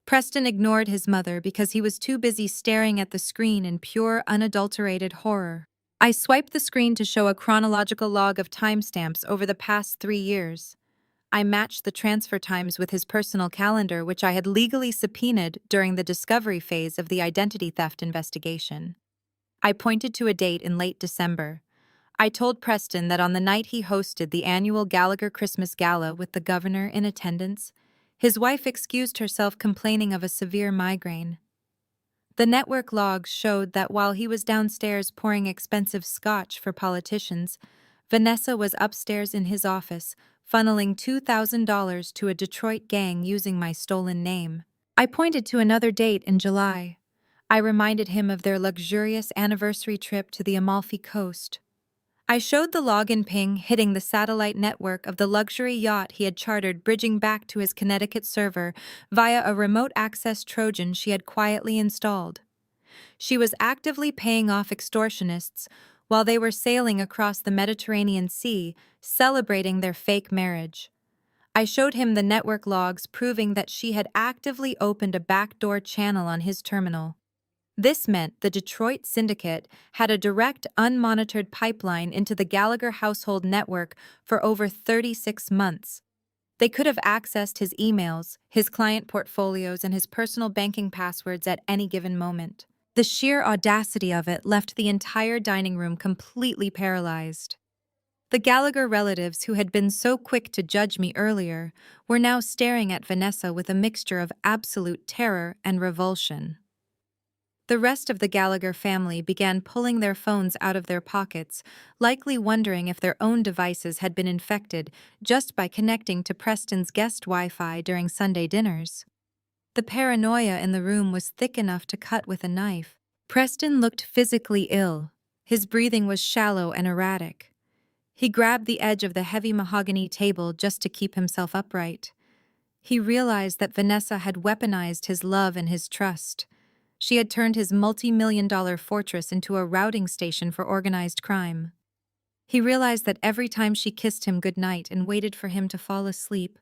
Preston ignored his mother because he was too busy staring at the screen in pure, unadulterated horror. I swiped the screen to show a chronological log of timestamps over the past 3 years. I matched the transfer times with his personal calendar, which I had legally subpoenaed during the discovery phase of the identity theft investigation. I pointed to a date in late December. I told Preston that on the night he hosted the annual Gallagher Christmas Gala with the governor in attendance, his wife excused herself complaining of a severe migraine. The network logs showed that while he was downstairs pouring expensive scotch for politicians, Vanessa was upstairs in his office, funneling $2,000 to a Detroit gang using my stolen name. I pointed to another date in July. I reminded him of their luxurious anniversary trip to the Amalfi Coast. I showed the login ping hitting the satellite network of the luxury yacht he had chartered, bridging back to his Connecticut server via a remote access Trojan she had quietly installed. She was actively paying off extortionists while they were sailing across the Mediterranean Sea, celebrating their fake marriage. I showed him the network logs proving that she had actively opened a backdoor channel on his terminal. This meant the Detroit syndicate had a direct, unmonitored pipeline into the Gallagher household network for over 36 months. They could have accessed his emails, his client portfolios, and his personal banking passwords at any given moment. The sheer audacity of it left the entire dining room completely paralyzed. The Gallagher relatives, who had been so quick to judge me earlier, were now staring at Vanessa with a mixture of absolute terror and revulsion. The rest of the Gallagher family began pulling their phones out of their pockets, likely wondering if their own devices had been infected just by connecting to Preston's guest Wi-Fi during Sunday dinners. The paranoia in the room was thick enough to cut with a knife. Preston looked physically ill. His breathing was shallow and erratic. He grabbed the edge of the heavy mahogany table just to keep himself upright. He realized that Vanessa had weaponized his love and his trust. She had turned his multi-million-dollar fortress into a routing station for organized crime. He realized that every time she kissed him goodnight and waited for him to fall asleep,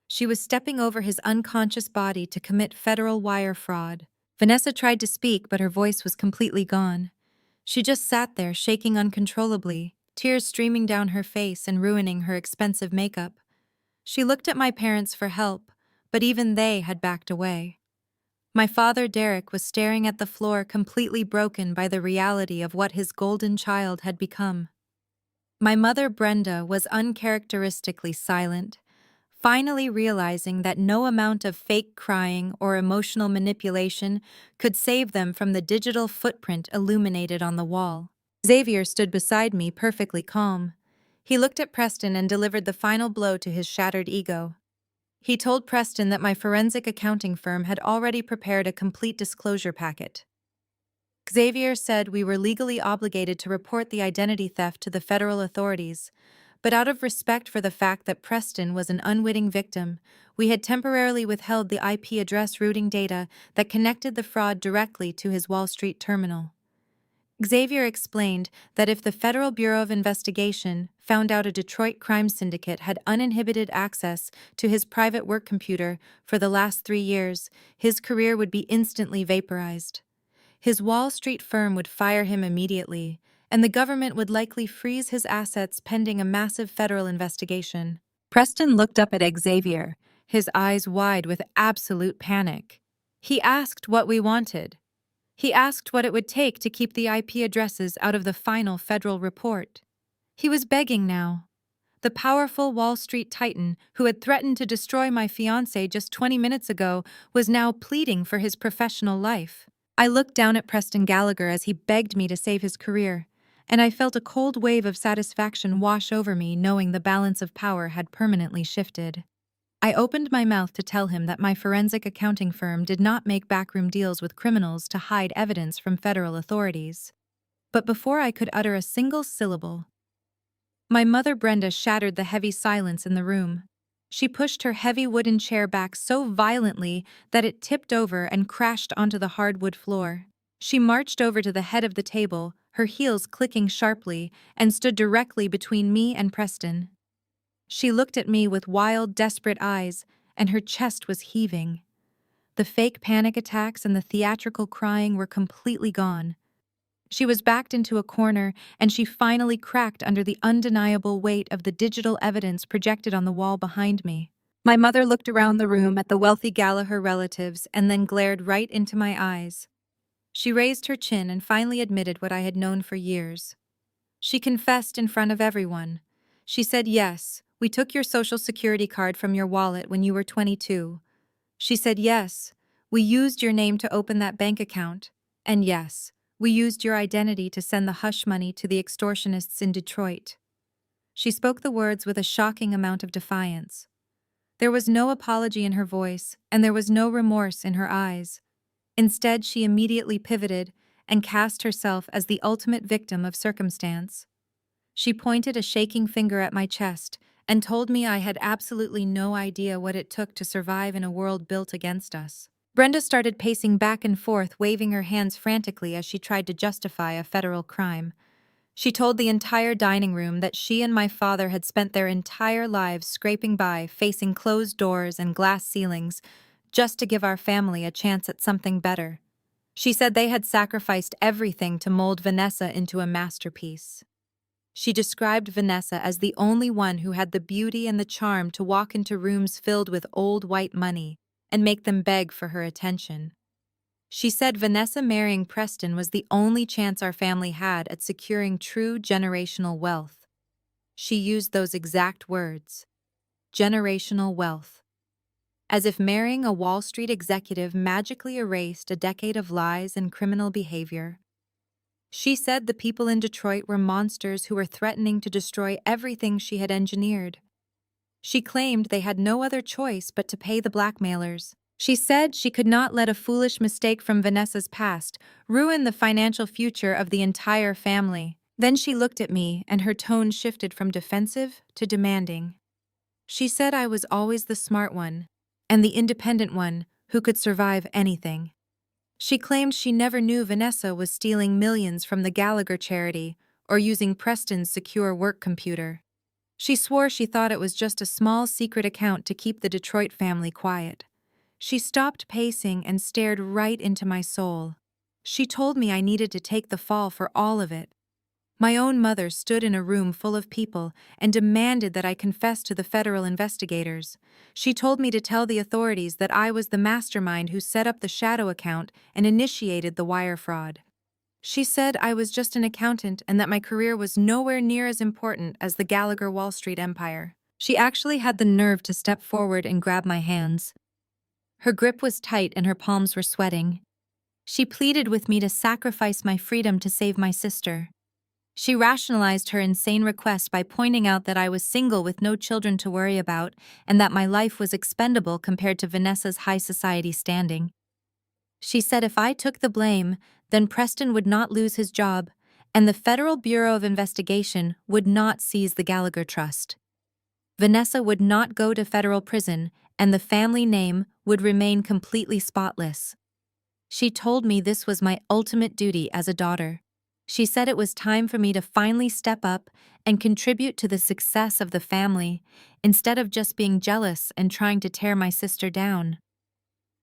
she was stepping over his unconscious body to commit federal wire fraud. Vanessa tried to speak, but her voice was completely gone. She just sat there, shaking uncontrollably, tears streaming down her face and ruining her expensive makeup. She looked at my parents for help, but even they had backed away. My father, Derek, was staring at the floor, completely broken by the reality of what his golden child had become. My mother, Brenda, was uncharacteristically silent, finally realizing that no amount of fake crying or emotional manipulation could save them from the digital footprint illuminated on the wall. Xavier stood beside me, perfectly calm. He looked at Preston and delivered the final blow to his shattered ego. He told Preston that my forensic accounting firm had already prepared a complete disclosure packet. Xavier said we were legally obligated to report the identity theft to the federal authorities, but out of respect for the fact that Preston was an unwitting victim, we had temporarily withheld the IP address routing data that connected the fraud directly to his Wall Street terminal. Xavier explained that if the Federal Bureau of Investigation found out a Detroit crime syndicate had uninhibited access to his private work computer for the last 3 years, his career would be instantly vaporized. His Wall Street firm would fire him immediately, and the government would likely freeze his assets pending a massive federal investigation. Preston looked up at Xavier, his eyes wide with absolute panic. He asked what we wanted. He asked what it would take to keep the IP addresses out of the final federal report. He was begging now. The powerful Wall Street titan who had threatened to destroy my fiancé just 20 minutes ago was now pleading for his professional life. I looked down at Preston Gallagher as he begged me to save his career, and I felt a cold wave of satisfaction wash over me knowing the balance of power had permanently shifted. I opened my mouth to tell him that my forensic accounting firm did not make backroom deals with criminals to hide evidence from federal authorities. But before I could utter a single syllable, my mother Brenda shattered the heavy silence in the room. She pushed her heavy wooden chair back so violently that it tipped over and crashed onto the hardwood floor. She marched over to the head of the table, her heels clicking sharply, and stood directly between me and Preston. She looked at me with wild, desperate eyes, and her chest was heaving. The fake panic attacks and the theatrical crying were completely gone. She was backed into a corner, and she finally cracked under the undeniable weight of the digital evidence projected on the wall behind me. My mother looked around the room at the wealthy Gallagher relatives and then glared right into my eyes. She raised her chin and finally admitted what I had known for years. She confessed in front of everyone. She said, "Yes, we took your social security card from your wallet when you were 22. She said, "Yes, we used your name to open that bank account. And yes, we used your identity to send the hush money to the extortionists in Detroit." She spoke the words with a shocking amount of defiance. There was no apology in her voice, and there was no remorse in her eyes. Instead, she immediately pivoted and cast herself as the ultimate victim of circumstance. She pointed a shaking finger at my chest and told me I had absolutely no idea what it took to survive in a world built against us. Brenda started pacing back and forth, waving her hands frantically as she tried to justify a federal crime. She told the entire dining room that she and my father had spent their entire lives scraping by, facing closed doors and glass ceilings, just to give our family a chance at something better. She said they had sacrificed everything to mold Vanessa into a masterpiece. She described Vanessa as the only one who had the beauty and the charm to walk into rooms filled with old white money and make them beg for her attention. She said Vanessa marrying Preston was the only chance our family had at securing true generational wealth. She used those exact words. Generational wealth. As if marrying a Wall Street executive magically erased a decade of lies and criminal behavior. She said the people in Detroit were monsters who were threatening to destroy everything she had engineered. She claimed they had no other choice but to pay the blackmailers. She said she could not let a foolish mistake from Vanessa's past ruin the financial future of the entire family. Then she looked at me, and her tone shifted from defensive to demanding. She said I was always the smart one, and the independent one who could survive anything. She claimed she never knew Vanessa was stealing millions from the Gallagher charity or using Preston's secure work computer. She swore she thought it was just a small secret account to keep the Detroit family quiet. She stopped pacing and stared right into my soul. She told me I needed to take the fall for all of it. My own mother stood in a room full of people and demanded that I confess to the federal investigators. She told me to tell the authorities that I was the mastermind who set up the shadow account and initiated the wire fraud. She said I was just an accountant and that my career was nowhere near as important as the Gallagher Wall Street empire. She actually had the nerve to step forward and grab my hands. Her grip was tight and her palms were sweating. She pleaded with me to sacrifice my freedom to save my sister. She rationalized her insane request by pointing out that I was single with no children to worry about and that my life was expendable compared to Vanessa's high society standing. She said if I took the blame, then Preston would not lose his job, and the Federal Bureau of Investigation would not seize the Gallagher Trust. Vanessa would not go to federal prison, and the family name would remain completely spotless. She told me this was my ultimate duty as a daughter. She said it was time for me to finally step up and contribute to the success of the family, instead of just being jealous and trying to tear my sister down.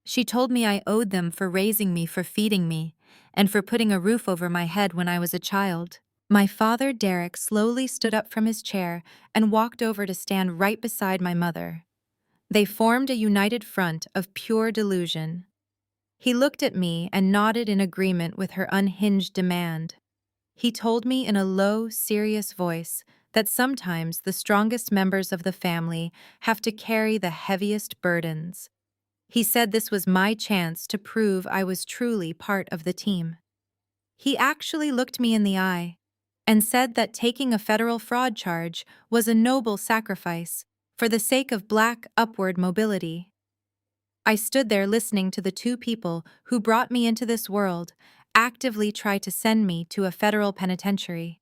She told me I owed them for raising me, for feeding me, and for putting a roof over my head when I was a child. My father, Derek, slowly stood up from his chair and walked over to stand right beside my mother. They formed a united front of pure delusion. He looked at me and nodded in agreement with her unhinged demand. He told me in a low, serious voice that sometimes the strongest members of the family have to carry the heaviest burdens. He said this was my chance to prove I was truly part of the team. He actually looked me in the eye and said that taking a federal fraud charge was a noble sacrifice for the sake of Black upward mobility. I stood there listening to the two people who brought me into this world actively try to send me to a federal penitentiary.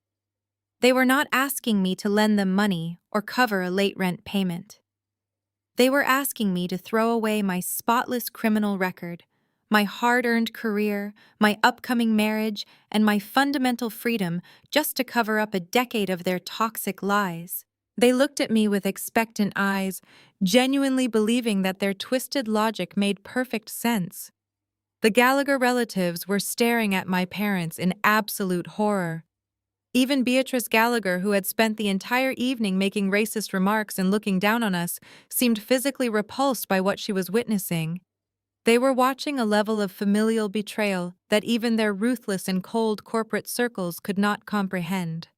They were not asking me to lend them money or cover a late rent payment. They were asking me to throw away my spotless criminal record, my hard-earned career, my upcoming marriage, and my fundamental freedom just to cover up a decade of their toxic lies. They looked at me with expectant eyes, genuinely believing that their twisted logic made perfect sense. The Gallagher relatives were staring at my parents in absolute horror. Even Beatrice Gallagher, who had spent the entire evening making racist remarks and looking down on us, seemed physically repulsed by what she was witnessing. They were watching a level of familial betrayal that even their ruthless and cold corporate circles could not comprehend.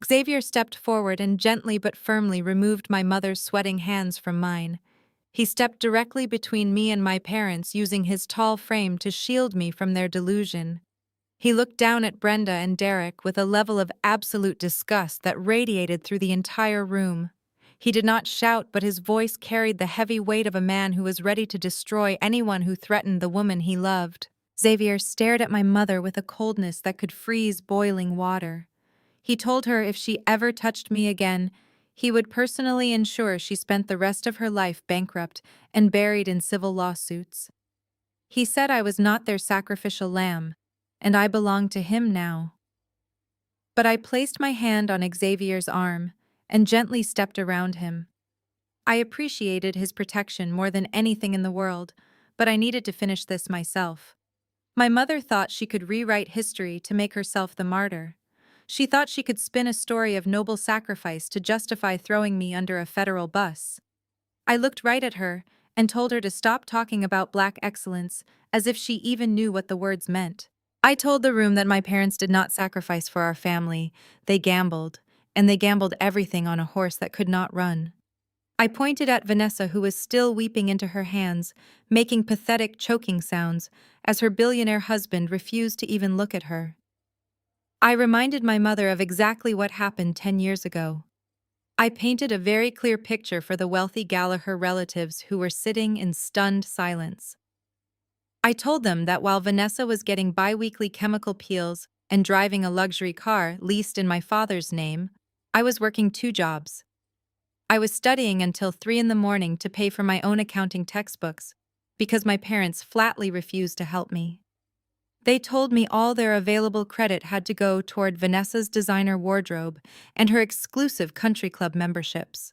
Xavier stepped forward and gently but firmly removed my mother's sweating hands from mine. He stepped directly between me and my parents, using his tall frame to shield me from their delusion. He looked down at Brenda and Derek with a level of absolute disgust that radiated through the entire room. He did not shout, but his voice carried the heavy weight of a man who was ready to destroy anyone who threatened the woman he loved. Xavier stared at my mother with a coldness that could freeze boiling water. He told her if she ever touched me again, he would personally ensure she spent the rest of her life bankrupt and buried in civil lawsuits. He said I was not their sacrificial lamb, and I belonged to him now. But I placed my hand on Xavier's arm and gently stepped around him. I appreciated his protection more than anything in the world, but I needed to finish this myself. My mother thought she could rewrite history to make herself the martyr. She thought she could spin a story of noble sacrifice to justify throwing me under a federal bus. I looked right at her and told her to stop talking about Black excellence as if she even knew what the words meant. I told the room that my parents did not sacrifice for our family. They gambled, and they gambled everything on a horse that could not run. I pointed at Vanessa, who was still weeping into her hands, making pathetic choking sounds as her billionaire husband refused to even look at her. I reminded my mother of exactly what happened 10 years ago. I painted a very clear picture for the wealthy Gallagher relatives who were sitting in stunned silence. I told them that while Vanessa was getting bi-weekly chemical peels and driving a luxury car leased in my father's name, I was working 2 jobs. I was studying until 3 in the morning to pay for my own accounting textbooks because my parents flatly refused to help me. They told me all their available credit had to go toward Vanessa's designer wardrobe and her exclusive country club memberships.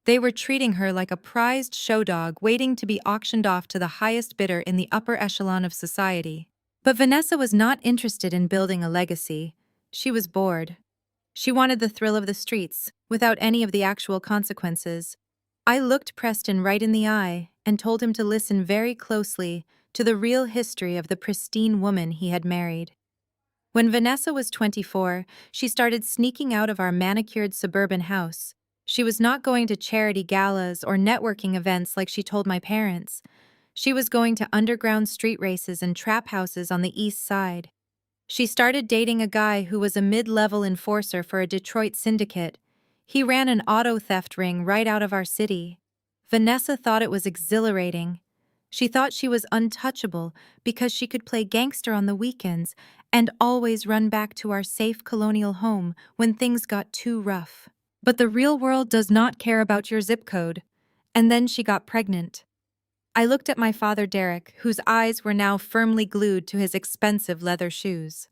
They were treating her like a prized show dog waiting to be auctioned off to the highest bidder in the upper echelon of society. But Vanessa was not interested in building a legacy. She was bored. She wanted the thrill of the streets, without any of the actual consequences. I looked Preston right in the eye and told him to listen very closely to the real history of the pristine woman he had married. When Vanessa was 24, she started sneaking out of our manicured suburban house. She was not going to charity galas or networking events like she told my parents. She was going to underground street races and trap houses on the east side. She started dating a guy who was a mid-level enforcer for a Detroit syndicate. He ran an auto theft ring right out of our city. Vanessa thought it was exhilarating. She thought she was untouchable because she could play gangster on the weekends and always run back to our safe colonial home when things got too rough. But the real world does not care about your zip code. And then she got pregnant. I looked at my father Derek, whose eyes were now firmly glued to his expensive leather shoes.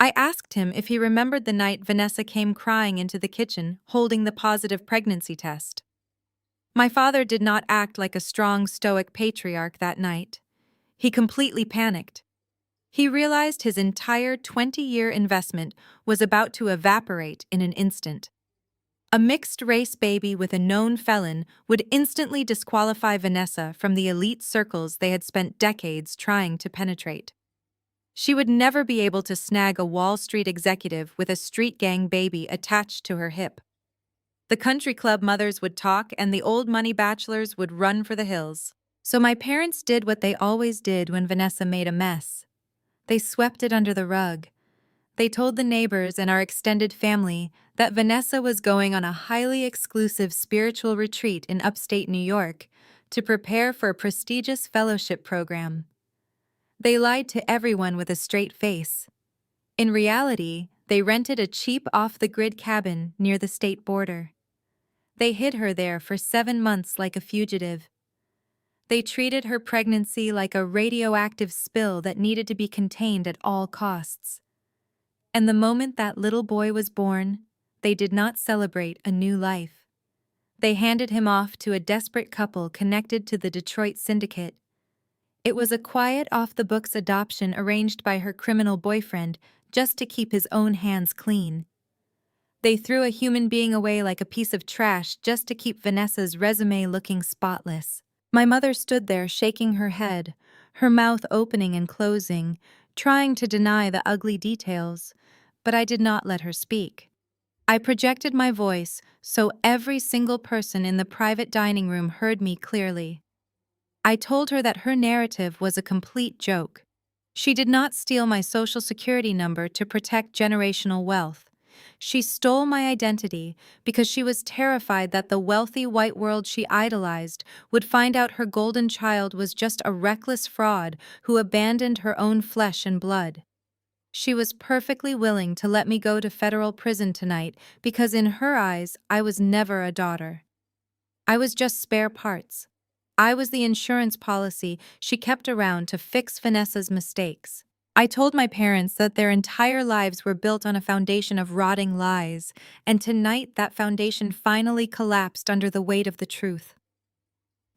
I asked him if he remembered the night Vanessa came crying into the kitchen, holding the positive pregnancy test. My father did not act like a strong, stoic patriarch that night. He completely panicked. He realized his entire 20-year investment was about to evaporate in an instant. A mixed-race baby with a known felon would instantly disqualify Vanessa from the elite circles they had spent decades trying to penetrate. She would never be able to snag a Wall Street executive with a street gang baby attached to her hip. The country club mothers would talk and the old money bachelors would run for the hills. So my parents did what they always did when Vanessa made a mess. They swept it under the rug. They told the neighbors and our extended family that Vanessa was going on a highly exclusive spiritual retreat in upstate New York to prepare for a prestigious fellowship program. They lied to everyone with a straight face. In reality, they rented a cheap off-the-grid cabin near the state border. They hid her there for 7 months like a fugitive. They treated her pregnancy like a radioactive spill that needed to be contained at all costs. And the moment that little boy was born, they did not celebrate a new life. They handed him off to a desperate couple connected to the Detroit syndicate. It was a quiet, off-the-books adoption arranged by her criminal boyfriend just to keep his own hands clean. They threw a human being away like a piece of trash just to keep Vanessa's resume looking spotless. My mother stood there shaking her head, her mouth opening and closing, trying to deny the ugly details, but I did not let her speak. I projected my voice so every single person in the private dining room heard me clearly. I told her that her narrative was a complete joke. She did not steal my social security number to protect generational wealth. She stole my identity because she was terrified that the wealthy white world she idolized would find out her golden child was just a reckless fraud who abandoned her own flesh and blood. She was perfectly willing to let me go to federal prison tonight because in her eyes I was never a daughter. I was just spare parts. I was the insurance policy she kept around to fix Vanessa's mistakes. I told my parents that their entire lives were built on a foundation of rotting lies, and tonight that foundation finally collapsed under the weight of the truth.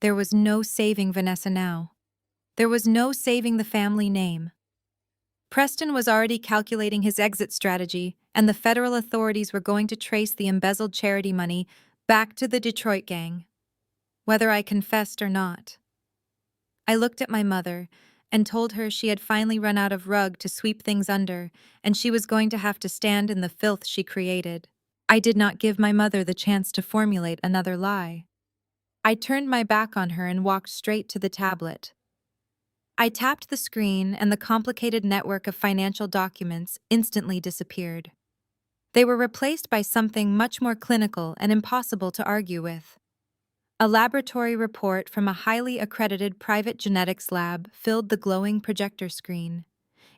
There was no saving Vanessa now. There was no saving the family name. Preston was already calculating his exit strategy, and the federal authorities were going to trace the embezzled charity money back to the Detroit gang, whether I confessed or not. I looked at my mother and told her she had finally run out of rug to sweep things under, and she was going to have to stand in the filth she created. I did not give my mother the chance to formulate another lie. I turned my back on her and walked straight to the tablet. I tapped the screen, and the complicated network of financial documents instantly disappeared. They were replaced by something much more clinical and impossible to argue with. A laboratory report from a highly accredited private genetics lab filled the glowing projector screen.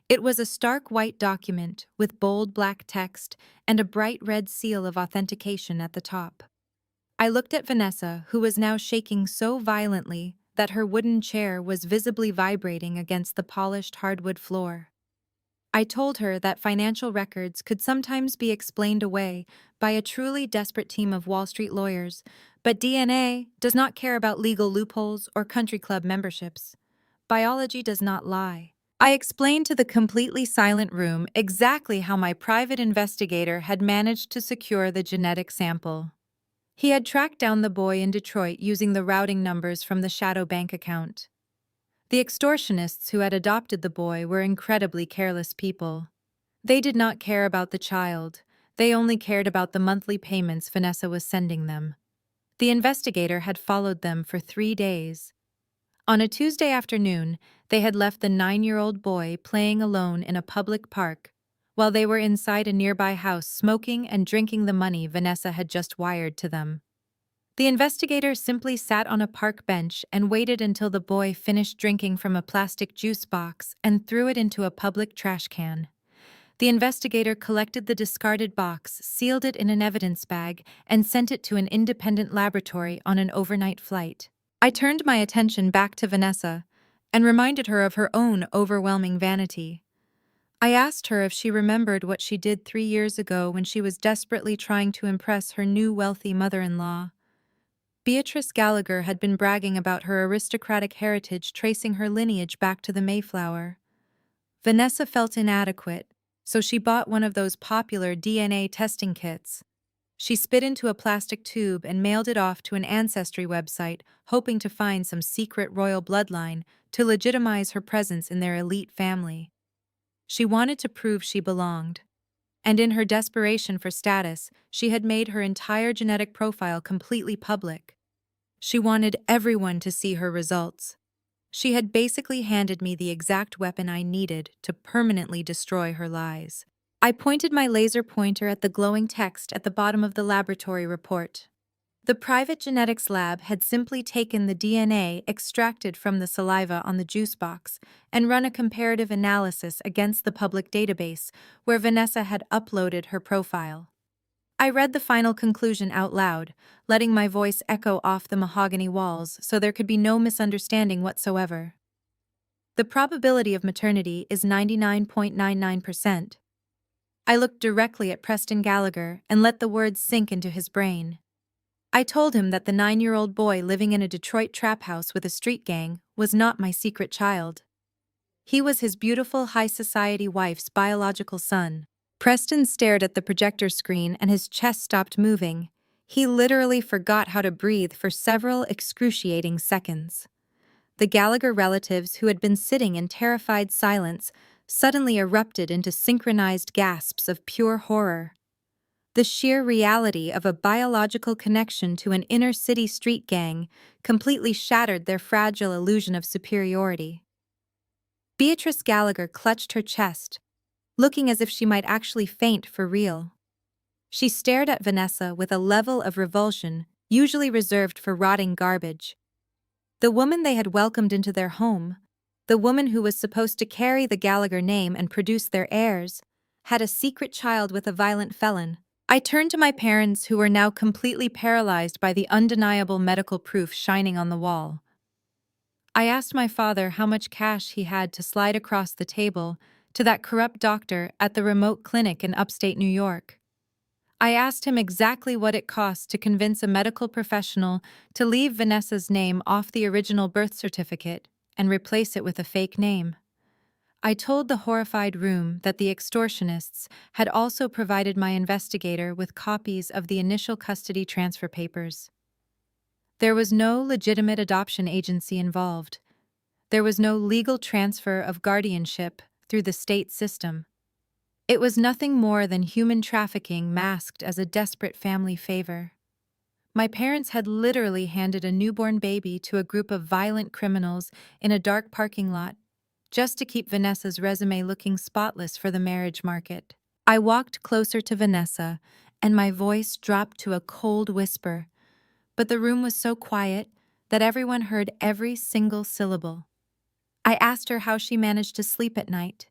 It was a stark white document with bold black text and a bright red seal of authentication at the top. I looked at Vanessa, who was now shaking so violently that her wooden chair was visibly vibrating against the polished hardwood floor. I told her that financial records could sometimes be explained away by a truly desperate team of Wall Street lawyers, but DNA does not care about legal loopholes or country club memberships. Biology does not lie. I explained to the completely silent room exactly how my private investigator had managed to secure the genetic sample. He had tracked down the boy in Detroit using the routing numbers from the shadow bank account. The extortionists who had adopted the boy were incredibly careless people. They did not care about the child. They only cared about the monthly payments Vanessa was sending them. The investigator had followed them for 3 days. On a Tuesday afternoon, they had left the 9-year-old boy playing alone in a public park, while they were inside a nearby house smoking and drinking the money Vanessa had just wired to them. The investigator simply sat on a park bench and waited until the boy finished drinking from a plastic juice box and threw it into a public trash can. The investigator collected the discarded box, sealed it in an evidence bag, and sent it to an independent laboratory on an overnight flight. I turned my attention back to Vanessa and reminded her of her own overwhelming vanity. I asked her if she remembered what she did 3 years ago when she was desperately trying to impress her new wealthy mother-in-law. Beatrice Gallagher had been bragging about her aristocratic heritage, tracing her lineage back to the Mayflower. Vanessa felt inadequate, so she bought one of those popular DNA testing kits. She spit into a plastic tube and mailed it off to an ancestry website, hoping to find some secret royal bloodline to legitimize her presence in their elite family. She wanted to prove she belonged. And in her desperation for status, she had made her entire genetic profile completely public. She wanted everyone to see her results. She had basically handed me the exact weapon I needed to permanently destroy her lies. I pointed my laser pointer at the glowing text at the bottom of the laboratory report. The private genetics lab had simply taken the DNA extracted from the saliva on the juice box and run a comparative analysis against the public database where Vanessa had uploaded her profile. I read the final conclusion out loud, letting my voice echo off the mahogany walls so there could be no misunderstanding whatsoever. The probability of maternity is 99.99%. I looked directly at Preston Gallagher and let the words sink into his brain. I told him that the 9-year-old boy living in a Detroit trap house with a street gang was not my secret child. He was his beautiful high society wife's biological son. Preston stared at the projector screen and his chest stopped moving. He literally forgot how to breathe for several excruciating seconds. The Gallagher relatives, who had been sitting in terrified silence, suddenly erupted into synchronized gasps of pure horror. The sheer reality of a biological connection to an inner-city street gang completely shattered their fragile illusion of superiority. Beatrice Gallagher clutched her chest, looking as if she might actually faint for real. She stared at Vanessa with a level of revulsion usually reserved for rotting garbage. The woman they had welcomed into their home, the woman who was supposed to carry the Gallagher name and produce their heirs, had a secret child with a violent felon. I turned to my parents, who were now completely paralyzed by the undeniable medical proof shining on the wall. I asked my father how much cash he had to slide across the table to that corrupt doctor at the remote clinic in upstate New York. I asked him exactly what it cost to convince a medical professional to leave Vanessa's name off the original birth certificate and replace it with a fake name. I told the horrified room that the extortionists had also provided my investigator with copies of the initial custody transfer papers. There was no legitimate adoption agency involved. There was no legal transfer of guardianship through the state system. It was nothing more than human trafficking masked as a desperate family favor. My parents had literally handed a newborn baby to a group of violent criminals in a dark parking lot just to keep Vanessa's resume looking spotless for the marriage market. I walked closer to Vanessa, and my voice dropped to a cold whisper, but the room was so quiet that everyone heard every single syllable. I asked her how she managed to sleep at night.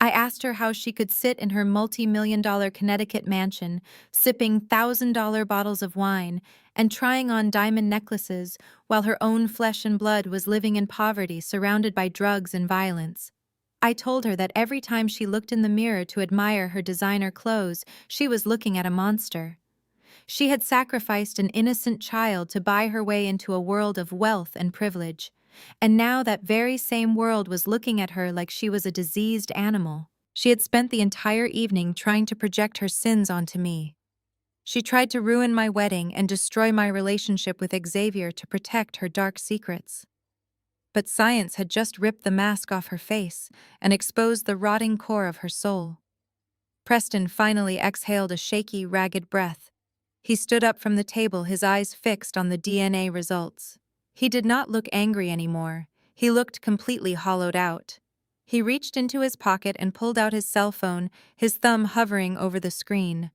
I asked her how she could sit in her multi-million-dollar Connecticut mansion, sipping $1,000 bottles of wine and trying on diamond necklaces while her own flesh and blood was living in poverty, surrounded by drugs and violence. I told her that every time she looked in the mirror to admire her designer clothes, she was looking at a monster. She had sacrificed an innocent child to buy her way into a world of wealth and privilege. And now that very same world was looking at her like she was a diseased animal. She had spent the entire evening trying to project her sins onto me. She tried to ruin my wedding and destroy my relationship with Xavier to protect her dark secrets. But science had just ripped the mask off her face and exposed the rotting core of her soul. Preston finally exhaled a shaky, ragged breath. He stood up from the table, his eyes fixed on the DNA results. He did not look angry anymore. He looked completely hollowed out. He reached into his pocket and pulled out his cell phone, his thumb hovering over the screen.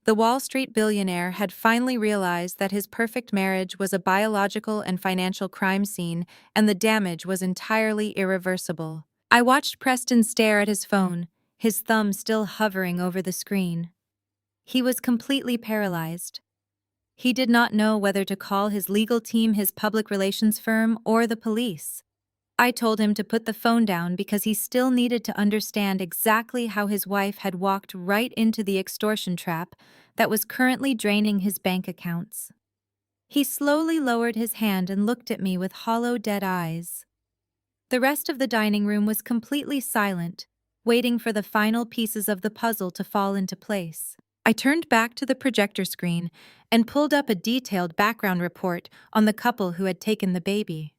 The Wall Street billionaire had finally realized that his perfect marriage was a biological and financial crime scene, and the damage was entirely irreversible. I watched Preston stare at his phone, his thumb still hovering over the screen. He was completely paralyzed. He did not know whether to call his legal team, his public relations firm, or the police. I told him to put the phone down because he still needed to understand exactly how his wife had walked right into the extortion trap that was currently draining his bank accounts. He slowly lowered his hand and looked at me with hollow, dead eyes. The rest of the dining room was completely silent, waiting for the final pieces of the puzzle to fall into place. I turned back to the projector screen and pulled up a detailed background report on the couple who had taken the baby.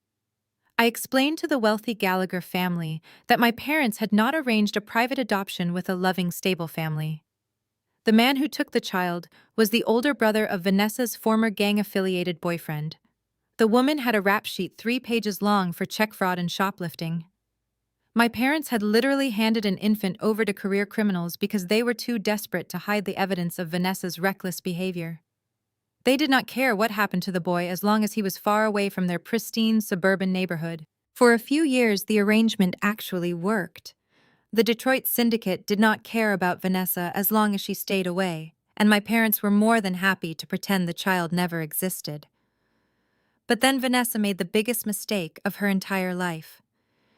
I explained to the wealthy Gallagher family that my parents had not arranged a private adoption with a loving, stable family. The man who took the child was the older brother of Vanessa's former gang-affiliated boyfriend. The woman had a rap sheet 3 pages long for check fraud and shoplifting. My parents had literally handed an infant over to career criminals because they were too desperate to hide the evidence of Vanessa's reckless behavior. They did not care what happened to the boy as long as he was far away from their pristine suburban neighborhood. For a few years, the arrangement actually worked. The Detroit syndicate did not care about Vanessa as long as she stayed away, and my parents were more than happy to pretend the child never existed. But then Vanessa made the biggest mistake of her entire life.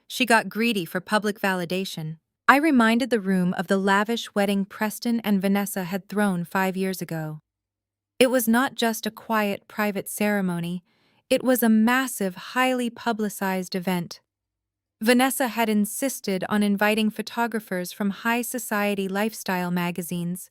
She got greedy for public validation. I reminded the room of the lavish wedding Preston and Vanessa had thrown 5 years ago. It was not just a quiet, private ceremony. It was a massive, highly publicized event. Vanessa had insisted on inviting photographers from high society lifestyle magazines.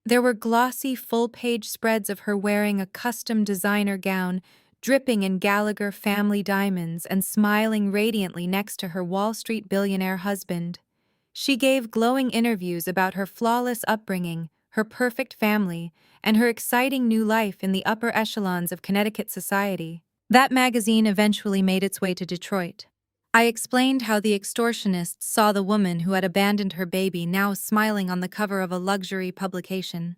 There were glossy, full-page spreads of her wearing a custom designer gown, dripping in Gallagher family diamonds and smiling radiantly next to her Wall Street billionaire husband. She gave glowing interviews about her flawless upbringing, her perfect family, and her exciting new life in the upper echelons of Connecticut society. That magazine eventually made its way to Detroit. I explained how the extortionists saw the woman who had abandoned her baby now smiling on the cover of a luxury publication.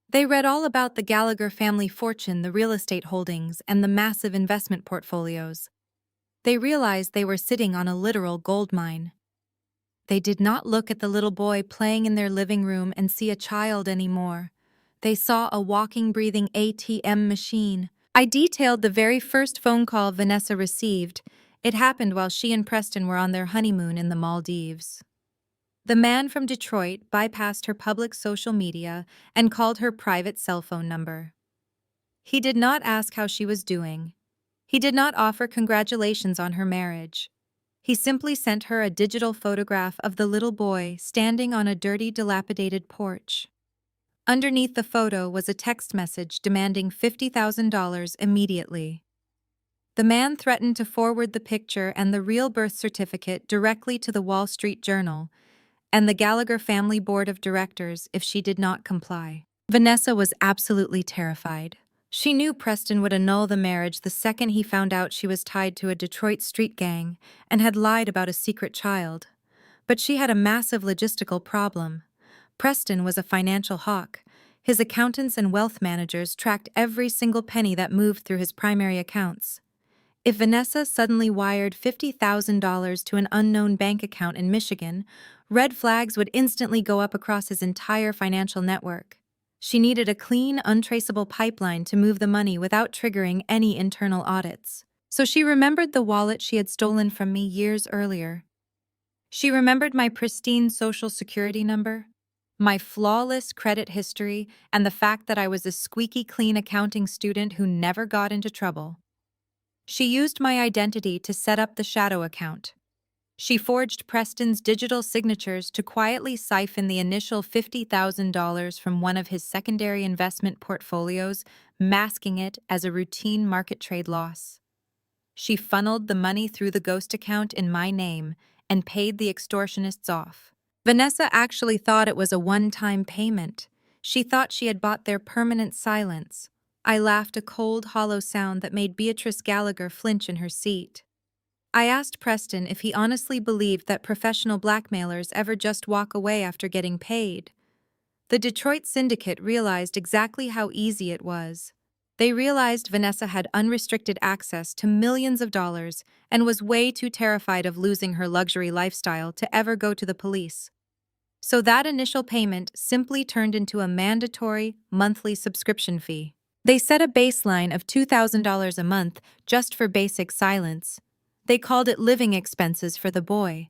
They read all about the Gallagher family fortune, the real estate holdings, and the massive investment portfolios. They realized they were sitting on a literal gold mine. They did not look at the little boy playing in their living room and see a child anymore. They saw a walking, breathing ATM machine. I detailed the very first phone call Vanessa received. It happened while she and Preston were on their honeymoon in the Maldives. The man from Detroit bypassed her public social media and called her private cell phone number. He did not ask how she was doing. He did not offer congratulations on her marriage. He simply sent her a digital photograph of the little boy standing on a dirty, dilapidated porch. Underneath the photo was a text message demanding $50,000 immediately. The man threatened to forward the picture and the real birth certificate directly to the Wall Street Journal and the Gallagher family board of directors if she did not comply. Vanessa was absolutely terrified. She knew Preston would annul the marriage the second he found out she was tied to a Detroit street gang and had lied about a secret child. But she had a massive logistical problem. Preston was a financial hawk. His accountants and wealth managers tracked every single penny that moved through his primary accounts. If Vanessa suddenly wired $50,000 to an unknown bank account in Michigan, red flags would instantly go up across his entire financial network. She needed a clean, untraceable pipeline to move the money without triggering any internal audits. So she remembered the wallet she had stolen from me years earlier. She remembered my pristine social security number, my flawless credit history, and the fact that I was a squeaky clean accounting student who never got into trouble. She used my identity to set up the shadow account. She forged Preston's digital signatures to quietly siphon the initial $50,000 from one of his secondary investment portfolios, masking it as a routine market trade loss. She funneled the money through the ghost account in my name and paid the extortionists off. Vanessa actually thought it was a one-time payment. She thought she had bought their permanent silence. I laughed a cold, hollow sound that made Beatrice Gallagher flinch in her seat. I asked Preston if he honestly believed that professional blackmailers ever just walk away after getting paid. The Detroit syndicate realized exactly how easy it was. They realized Vanessa had unrestricted access to millions of dollars and was way too terrified of losing her luxury lifestyle to ever go to the police. So that initial payment simply turned into a mandatory monthly subscription fee. They set a baseline of $2,000 a month just for basic silence. They called it living expenses for the boy.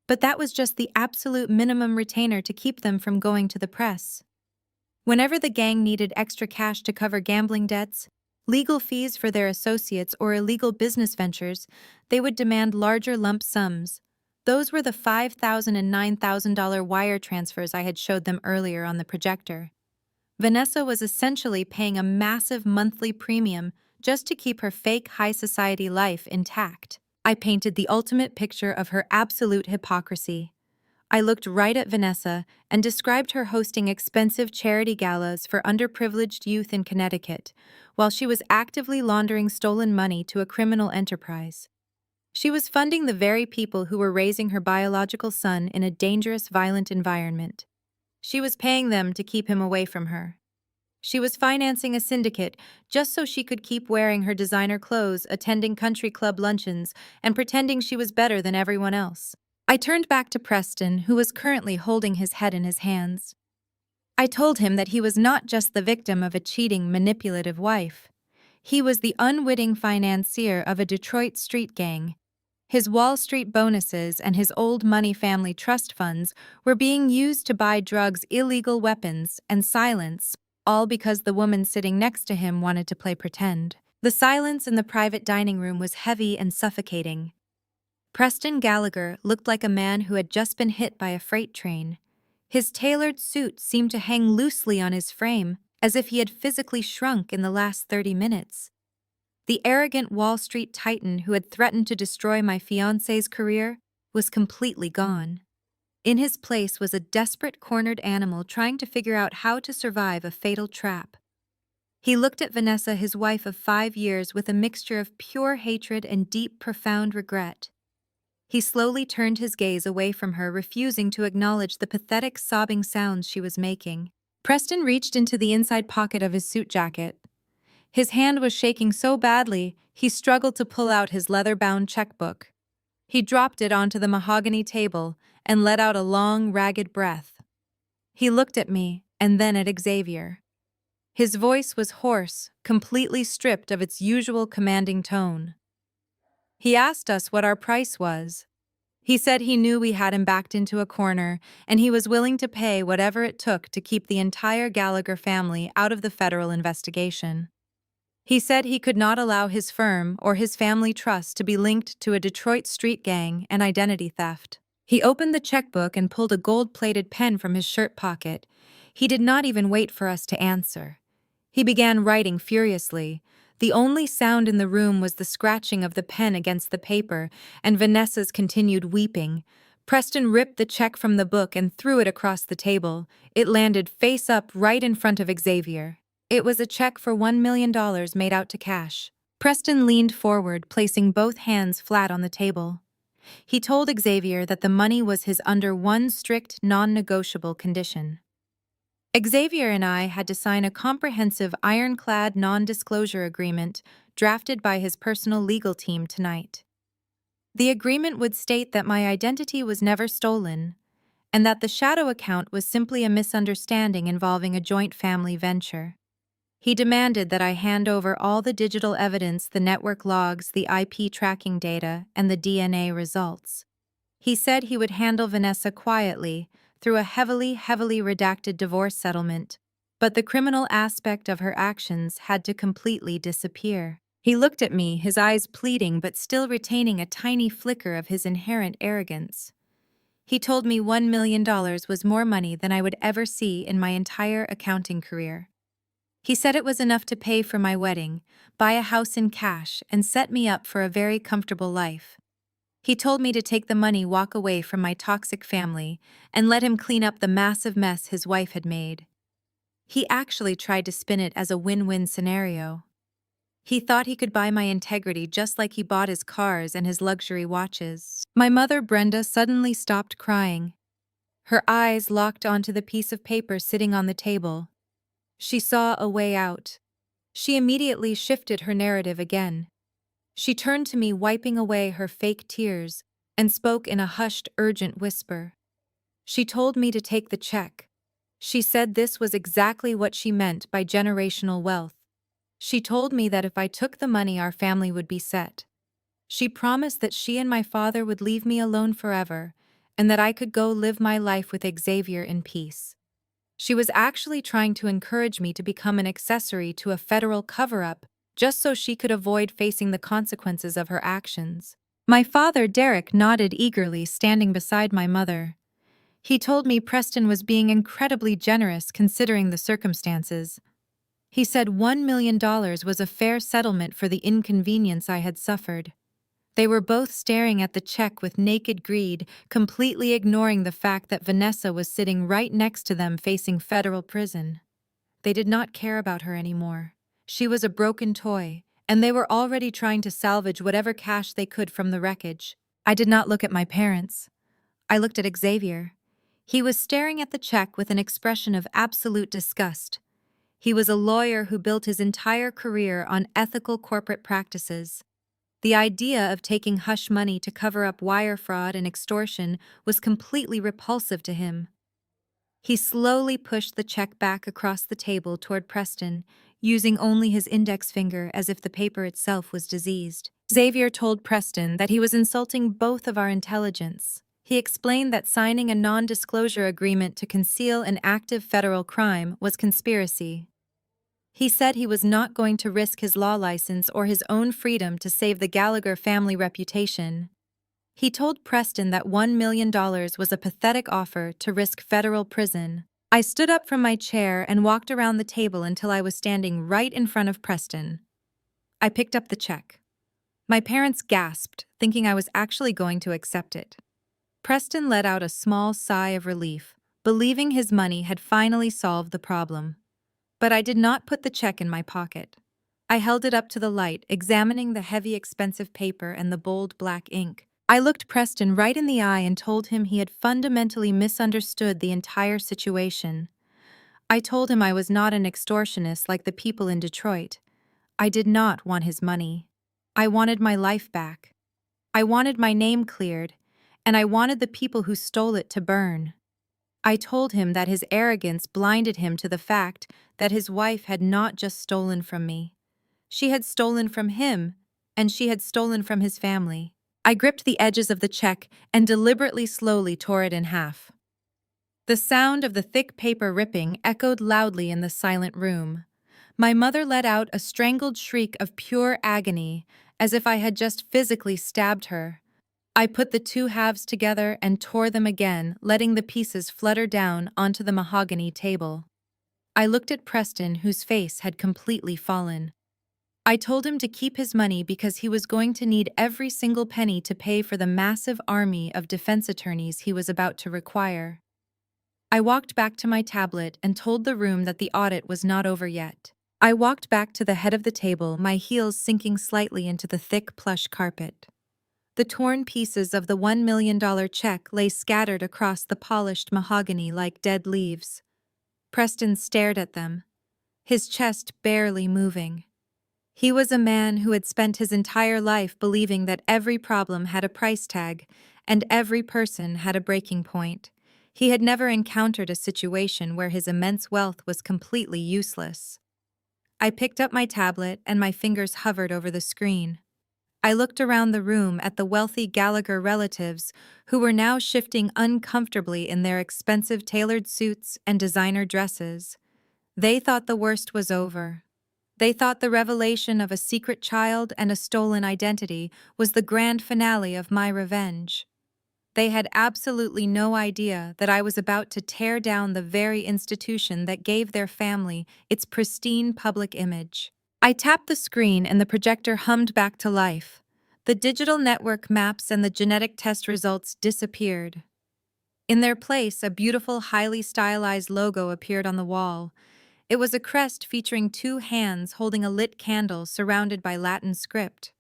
But that was just the absolute minimum retainer to keep them from going to the press. Whenever the gang needed extra cash to cover gambling debts, legal fees for their associates, or illegal business ventures, they would demand larger lump sums. Those were the $5,000 and $9,000 wire transfers I had showed them earlier on the projector. Vanessa was essentially paying a massive monthly premium just to keep her fake high society life intact. I painted the ultimate picture of her absolute hypocrisy. I looked right at Vanessa and described her hosting expensive charity galas for underprivileged youth in Connecticut, while she was actively laundering stolen money to a criminal enterprise. She was funding the very people who were raising her biological son in a dangerous, violent environment. She was paying them to keep him away from her. She was financing a syndicate just so she could keep wearing her designer clothes, attending country club luncheons, and pretending she was better than everyone else. I turned back to Preston, who was currently holding his head in his hands. I told him that he was not just the victim of a cheating, manipulative wife. He was the unwitting financier of a Detroit street gang. His Wall Street bonuses and his old money family trust funds were being used to buy drugs, illegal weapons, and silence, all because the woman sitting next to him wanted to play pretend. The silence in the private dining room was heavy and suffocating. Preston Gallagher looked like a man who had just been hit by a freight train. His tailored suit seemed to hang loosely on his frame, as if he had physically shrunk in the last 30 minutes. The arrogant Wall Street titan who had threatened to destroy my fiancé's career was completely gone. In his place was a desperate, cornered animal trying to figure out how to survive a fatal trap. He looked at Vanessa, his wife of 5 years, with a mixture of pure hatred and deep, profound regret. He slowly turned his gaze away from her, refusing to acknowledge the pathetic sobbing sounds she was making. Preston reached into the inside pocket of his suit jacket. His hand was shaking so badly, he struggled to pull out his leather-bound checkbook. He dropped it onto the mahogany table and let out a long, ragged breath. He looked at me and then at Xavier. His voice was hoarse, completely stripped of its usual commanding tone. He asked us what our price was. He said he knew we had him backed into a corner, and he was willing to pay whatever it took to keep the entire Gallagher family out of the federal investigation. He said he could not allow his firm or his family trust to be linked to a Detroit street gang and identity theft. He opened the checkbook and pulled a gold-plated pen from his shirt pocket. He did not even wait for us to answer. He began writing furiously. The only sound in the room was the scratching of the pen against the paper and Vanessa's continued weeping. Preston ripped the check from the book and threw it across the table. It landed face up right in front of Xavier. It was a check for $1 million made out to cash. Preston leaned forward, placing both hands flat on the table. He told Xavier that the money was his under one strict, non-negotiable condition. Xavier and I had to sign a comprehensive ironclad non-disclosure agreement drafted by his personal legal team tonight. The agreement would state that my identity was never stolen, and that the shadow account was simply a misunderstanding involving a joint family venture. He demanded that I hand over all the digital evidence, the network logs, the IP tracking data, and the DNA results. He said he would handle Vanessa quietly, through a heavily redacted divorce settlement, but the criminal aspect of her actions had to completely disappear. He looked at me, his eyes pleading but still retaining a tiny flicker of his inherent arrogance. He told me $1 million was more money than I would ever see in my entire accounting career. He said it was enough to pay for my wedding, buy a house in cash, and set me up for a very comfortable life. He told me to take the money, walk away from my toxic family, and let him clean up the massive mess his wife had made. He actually tried to spin it as a win-win scenario. He thought he could buy my integrity just like he bought his cars and his luxury watches. My mother, Brenda, suddenly stopped crying. Her eyes locked onto the piece of paper sitting on the table. She saw a way out. She immediately shifted her narrative again. She turned to me, wiping away her fake tears, and spoke in a hushed, urgent whisper. She told me to take the check. She said this was exactly what she meant by generational wealth. She told me that if I took the money, our family would be set. She promised that she and my father would leave me alone forever, and that I could go live my life with Xavier in peace. She was actually trying to encourage me to become an accessory to a federal cover-up, just so she could avoid facing the consequences of her actions. My father, Derek, nodded eagerly, standing beside my mother. He told me Preston was being incredibly generous considering the circumstances. He said $1 million was a fair settlement for the inconvenience I had suffered. They were both staring at the check with naked greed, completely ignoring the fact that Vanessa was sitting right next to them facing federal prison. They did not care about her anymore. She was a broken toy, and they were already trying to salvage whatever cash they could from the wreckage. I did not look at my parents. I looked at Xavier. He was staring at the check with an expression of absolute disgust. He was a lawyer who built his entire career on ethical corporate practices. The idea of taking hush money to cover up wire fraud and extortion was completely repulsive to him. He slowly pushed the check back across the table toward Preston, using only his index finger as if the paper itself was diseased. Xavier told Preston that he was insulting both of our intelligence. He explained that signing a non-disclosure agreement to conceal an active federal crime was conspiracy. He said he was not going to risk his law license or his own freedom to save the Gallagher family reputation. He told Preston that $1 million was a pathetic offer to risk federal prison. I stood up from my chair and walked around the table until I was standing right in front of Preston. I picked up the check. My parents gasped, thinking I was actually going to accept it. Preston let out a small sigh of relief, believing his money had finally solved the problem. But I did not put the check in my pocket. I held it up to the light, examining the heavy, expensive paper and the bold black ink. I looked Preston right in the eye and told him he had fundamentally misunderstood the entire situation. I told him I was not an extortionist like the people in Detroit. I did not want his money. I wanted my life back. I wanted my name cleared, and I wanted the people who stole it to burn. I told him that his arrogance blinded him to the fact that his wife had not just stolen from me. She had stolen from him, and she had stolen from his family. I gripped the edges of the check and deliberately slowly tore it in half. The sound of the thick paper ripping echoed loudly in the silent room. My mother let out a strangled shriek of pure agony, as if I had just physically stabbed her. I put the two halves together and tore them again, letting the pieces flutter down onto the mahogany table. I looked at Preston, whose face had completely fallen. I told him to keep his money because he was going to need every single penny to pay for the massive army of defense attorneys he was about to require. I walked back to my tablet and told the room that the audit was not over yet. I walked back to the head of the table, my heels sinking slightly into the thick plush carpet. The torn pieces of the $1 million check lay scattered across the polished mahogany like dead leaves. Preston stared at them, his chest barely moving. He was a man who had spent his entire life believing that every problem had a price tag and every person had a breaking point. He had never encountered a situation where his immense wealth was completely useless. I picked up my tablet and my fingers hovered over the screen. I looked around the room at the wealthy Gallagher relatives who were now shifting uncomfortably in their expensive tailored suits and designer dresses. They thought the worst was over. They thought the revelation of a secret child and a stolen identity was the grand finale of my revenge. They had absolutely no idea that I was about to tear down the very institution that gave their family its pristine public image. I tapped the screen and the projector hummed back to life. The digital network maps and the genetic test results disappeared. In their place, a beautiful, highly stylized logo appeared on the wall. It was a crest featuring two hands holding a lit candle surrounded by Latin script.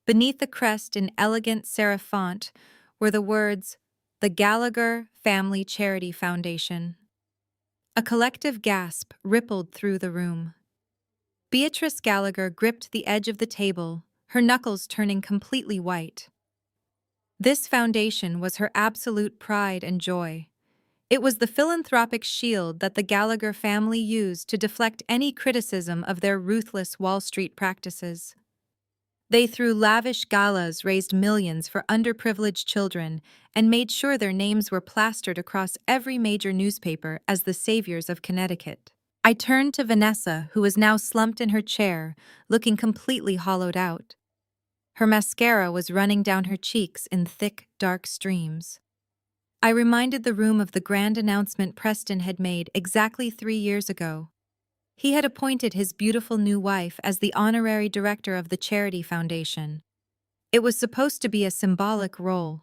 Beneath the crest, in elegant serif font, were the words, "The Gallagher Family Charity Foundation." A collective gasp rippled through the room. Beatrice Gallagher gripped the edge of the table, her knuckles turning completely white. This foundation was her absolute pride and joy. It was the philanthropic shield that the Gallagher family used to deflect any criticism of their ruthless Wall Street practices. They threw lavish galas, raised millions for underprivileged children, and made sure their names were plastered across every major newspaper as the saviors of Connecticut. I turned to Vanessa, who was now slumped in her chair, looking completely hollowed out. Her mascara was running down her cheeks in thick, dark streams. I reminded the room of the grand announcement Preston had made exactly 3 years ago. He had appointed his beautiful new wife as the honorary director of the charity foundation. It was supposed to be a symbolic role.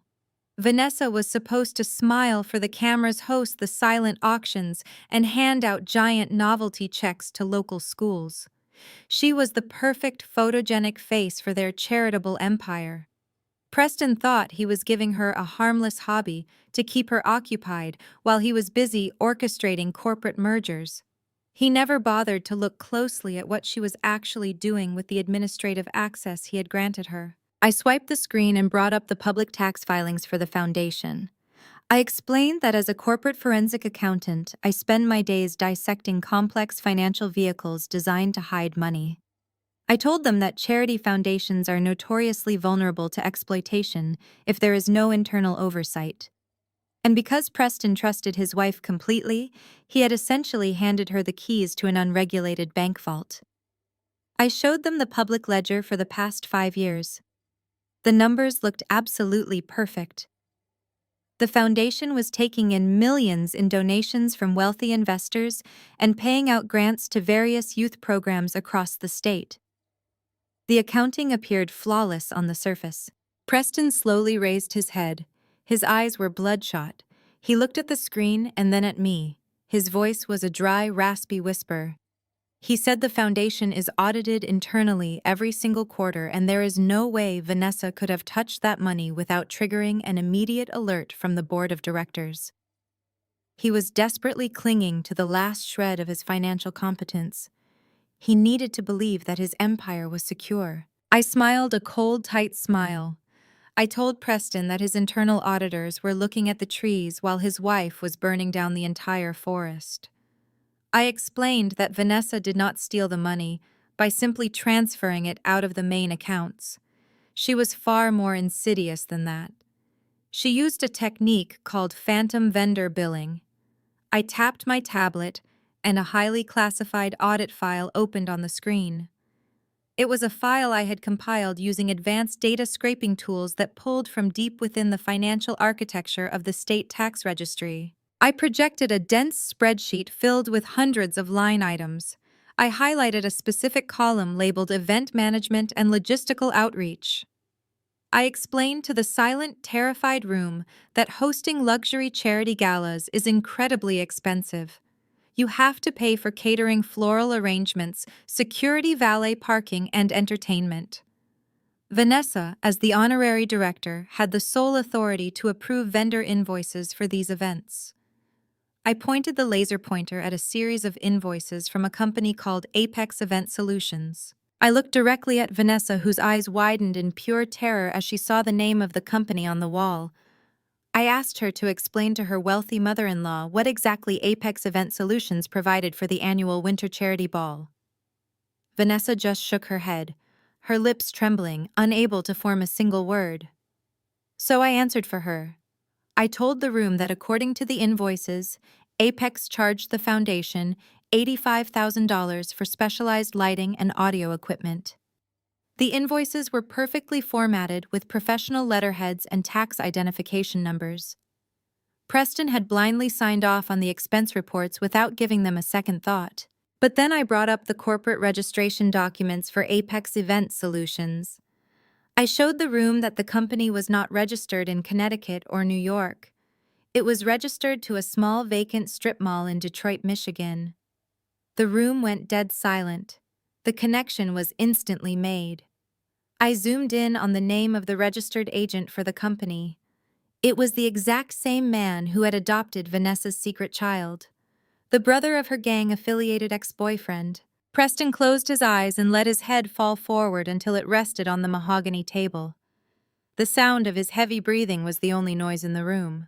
Vanessa was supposed to smile for the cameras, host the silent auctions, and hand out giant novelty checks to local schools. She was the perfect photogenic face for their charitable empire. Preston thought he was giving her a harmless hobby to keep her occupied while he was busy orchestrating corporate mergers. He never bothered to look closely at what she was actually doing with the administrative access he had granted her. I swiped the screen and brought up the public tax filings for the foundation. I explained that as a corporate forensic accountant, I spend my days dissecting complex financial vehicles designed to hide money. I told them that charity foundations are notoriously vulnerable to exploitation if there is no internal oversight. And because Preston trusted his wife completely, he had essentially handed her the keys to an unregulated bank vault. I showed them the public ledger for the past 5 years. The numbers looked absolutely perfect. The foundation was taking in millions in donations from wealthy investors and paying out grants to various youth programs across the state. The accounting appeared flawless on the surface. Preston slowly raised his head. His eyes were bloodshot. He looked at the screen and then at me. His voice was a dry, raspy whisper. He said the foundation is audited internally every single quarter and there is no way Vanessa could have touched that money without triggering an immediate alert from the board of directors. He was desperately clinging to the last shred of his financial competence. He needed to believe that his empire was secure. I smiled a cold, tight smile. I told Preston that his internal auditors were looking at the trees while his wife was burning down the entire forest. I explained that Vanessa did not steal the money by simply transferring it out of the main accounts. She was far more insidious than that. She used a technique called phantom vendor billing. I tapped my tablet, and a highly classified audit file opened on the screen. It was a file I had compiled using advanced data scraping tools that pulled from deep within the financial architecture of the state tax registry. I projected a dense spreadsheet filled with hundreds of line items. I highlighted a specific column labeled Event Management and Logistical Outreach. I explained to the silent, terrified room that hosting luxury charity galas is incredibly expensive. You have to pay for catering, floral arrangements, security, valet parking, and entertainment. Vanessa, as the honorary director, had the sole authority to approve vendor invoices for these events. I pointed the laser pointer at a series of invoices from a company called Apex Event Solutions. I looked directly at Vanessa, whose eyes widened in pure terror as she saw the name of the company on the wall. I asked her to explain to her wealthy mother-in-law what exactly Apex Event Solutions provided for the annual winter charity ball. Vanessa just shook her head, her lips trembling, unable to form a single word. So I answered for her. I told the room that according to the invoices, Apex charged the foundation $85,000 for specialized lighting and audio equipment. The invoices were perfectly formatted with professional letterheads and tax identification numbers. Preston had blindly signed off on the expense reports without giving them a second thought. But then I brought up the corporate registration documents for Apex Event Solutions. I showed the room that the company was not registered in Connecticut or New York. It was registered to a small vacant strip mall in Detroit, Michigan. The room went dead silent. The connection was instantly made. I zoomed in on the name of the registered agent for the company. It was the exact same man who had adopted Vanessa's secret child, the brother of her gang-affiliated ex-boyfriend. Preston closed his eyes and let his head fall forward until it rested on the mahogany table. The sound of his heavy breathing was the only noise in the room.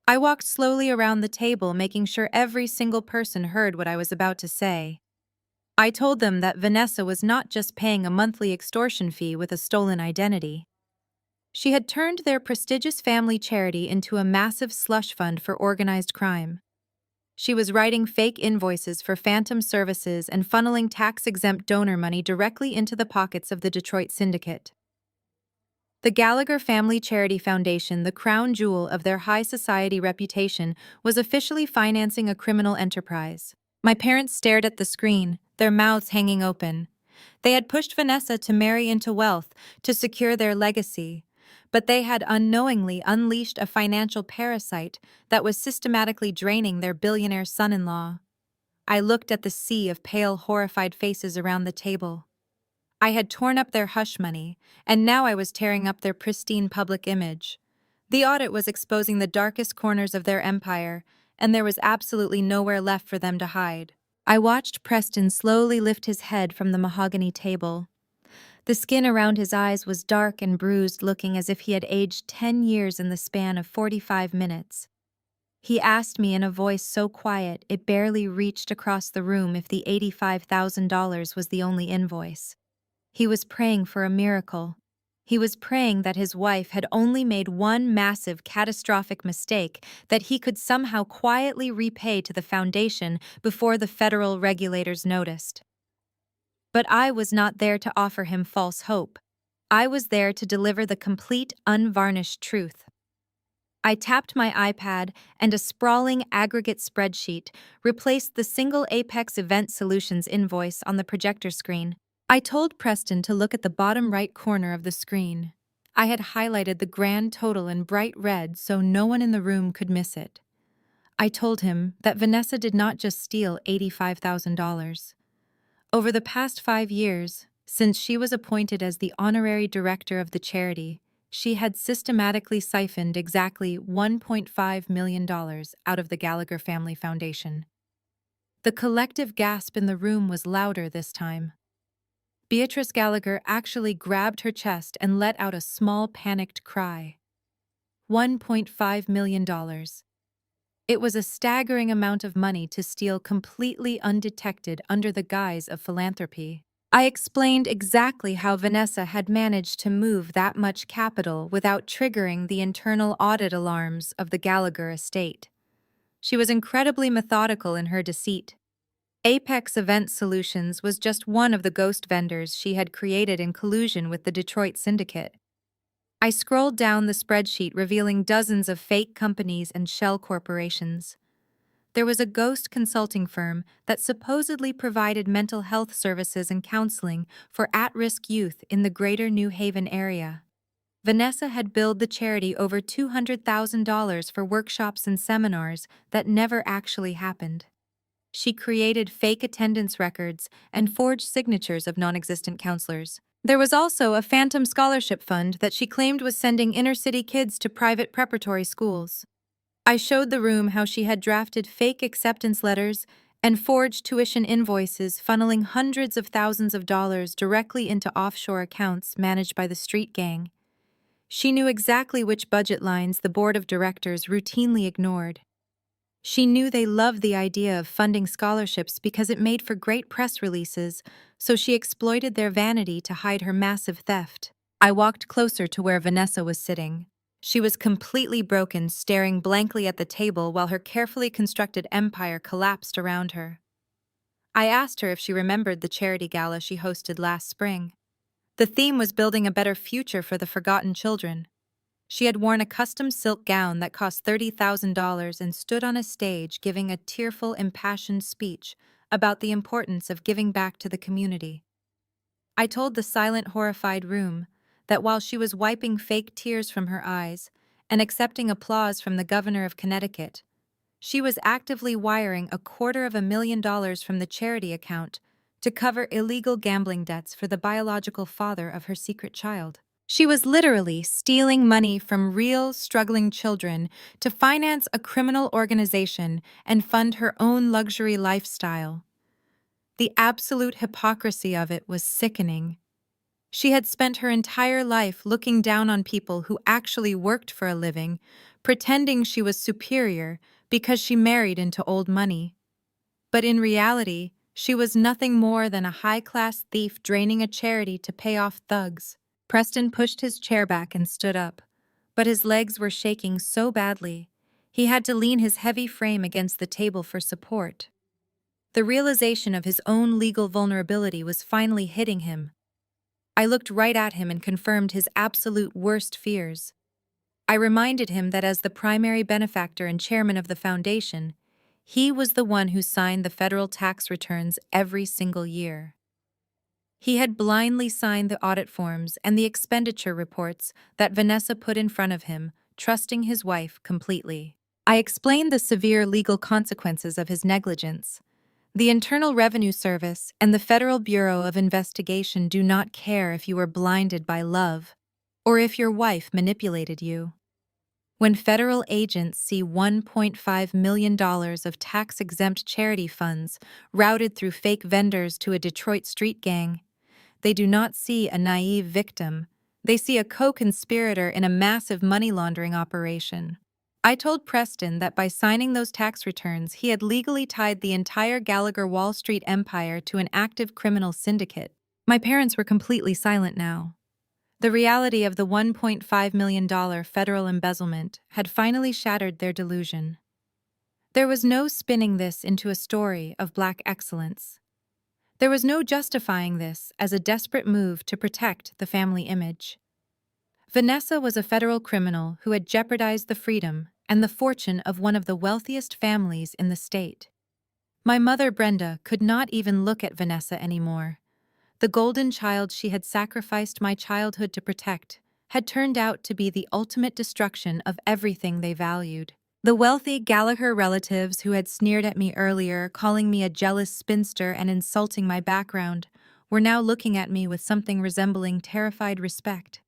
I walked slowly around the table, making sure every single person heard what I was about to say. I told them that Vanessa was not just paying a monthly extortion fee with a stolen identity. She had turned their prestigious family charity into a massive slush fund for organized crime. She was writing fake invoices for phantom services and funneling tax-exempt donor money directly into the pockets of the Detroit syndicate. The Gallagher Family Charity Foundation, the crown jewel of their high society reputation, was officially financing a criminal enterprise. My parents stared at the screen, their mouths hanging open. They had pushed Vanessa to marry into wealth to secure their legacy, but they had unknowingly unleashed a financial parasite that was systematically draining their billionaire son-in-law. I looked at the sea of pale, horrified faces around the table. I had torn up their hush money, and now I was tearing up their pristine public image. The audit was exposing the darkest corners of their empire, and there was absolutely nowhere left for them to hide. I watched Preston slowly lift his head from the mahogany table. The skin around his eyes was dark and bruised, looking as if he had aged 10 years in the span of 45 minutes. He asked me in a voice so quiet it barely reached across the room if the $85,000 was the only invoice. He was praying for a miracle. He was praying that his wife had only made one massive, catastrophic mistake that he could somehow quietly repay to the foundation before the federal regulators noticed. But I was not there to offer him false hope. I was there to deliver the complete, unvarnished truth. I tapped my iPad, and a sprawling aggregate spreadsheet replaced the single Apex Event Solutions invoice on the projector screen. I told Preston to look at the bottom right corner of the screen. I had highlighted the grand total in bright red so no one in the room could miss it. I told him that Vanessa did not just steal $85,000. Over the past 5 years, since she was appointed as the honorary director of the charity, she had systematically siphoned exactly $1.5 million out of the Gallagher Family Foundation. The collective gasp in the room was louder this time. Beatrice Gallagher actually grabbed her chest and let out a small, panicked cry. $1.5 million. It was a staggering amount of money to steal completely undetected under the guise of philanthropy. I explained exactly how Vanessa had managed to move that much capital without triggering the internal audit alarms of the Gallagher estate. She was incredibly methodical in her deceit. Apex Event Solutions was just one of the ghost vendors she had created in collusion with the Detroit syndicate. I scrolled down the spreadsheet revealing dozens of fake companies and shell corporations. There was a ghost consulting firm that supposedly provided mental health services and counseling for at-risk youth in the greater New Haven area. Vanessa had billed the charity over $200,000 for workshops and seminars that never actually happened. She created fake attendance records and forged signatures of non-existent counselors. There was also a phantom scholarship fund that she claimed was sending inner-city kids to private preparatory schools. I showed the room how she had drafted fake acceptance letters and forged tuition invoices funneling hundreds of thousands of dollars directly into offshore accounts managed by the street gang. She knew exactly which budget lines the board of directors routinely ignored. She knew they loved the idea of funding scholarships because it made for great press releases, so she exploited their vanity to hide her massive theft. I walked closer to where Vanessa was sitting. She was completely broken, staring blankly at the table while her carefully constructed empire collapsed around her. I asked her if she remembered the charity gala she hosted last spring. The theme was building a better future for the forgotten children. She had worn a custom silk gown that cost $30,000 and stood on a stage giving a tearful, impassioned speech about the importance of giving back to the community. I told the silent, horrified room that while she was wiping fake tears from her eyes and accepting applause from the governor of Connecticut, she was actively wiring $250,000 from the charity account to cover illegal gambling debts for the biological father of her secret child. She was literally stealing money from real, struggling children to finance a criminal organization and fund her own luxury lifestyle. The absolute hypocrisy of it was sickening. She had spent her entire life looking down on people who actually worked for a living, pretending she was superior because she married into old money. But in reality, she was nothing more than a high-class thief draining a charity to pay off thugs. Preston pushed his chair back and stood up, but his legs were shaking so badly, he had to lean his heavy frame against the table for support. The realization of his own legal vulnerability was finally hitting him. I looked right at him and confirmed his absolute worst fears. I reminded him that as the primary benefactor and chairman of the foundation, he was the one who signed the federal tax returns every single year. He had blindly signed the audit forms and the expenditure reports that Vanessa put in front of him, trusting his wife completely. I explained the severe legal consequences of his negligence. The Internal Revenue Service and the Federal Bureau of Investigation do not care if you were blinded by love or if your wife manipulated you. When federal agents see $1.5 million of tax-exempt charity funds routed through fake vendors to a Detroit street gang, they do not see a naive victim. They see a co-conspirator in a massive money laundering operation. I told Preston that by signing those tax returns, he had legally tied the entire Gallagher Wall Street empire to an active criminal syndicate. My parents were completely silent now. The reality of the $1.5 million federal embezzlement had finally shattered their delusion. There was no spinning this into a story of black excellence. There was no justifying this as a desperate move to protect the family image. Vanessa was a federal criminal who had jeopardized the freedom and the fortune of one of the wealthiest families in the state. My mother, Brenda, could not even look at Vanessa anymore. The golden child she had sacrificed my childhood to protect had turned out to be the ultimate destruction of everything they valued. The wealthy Gallagher relatives who had sneered at me earlier, calling me a jealous spinster and insulting my background, were now looking at me with something resembling terrified respect.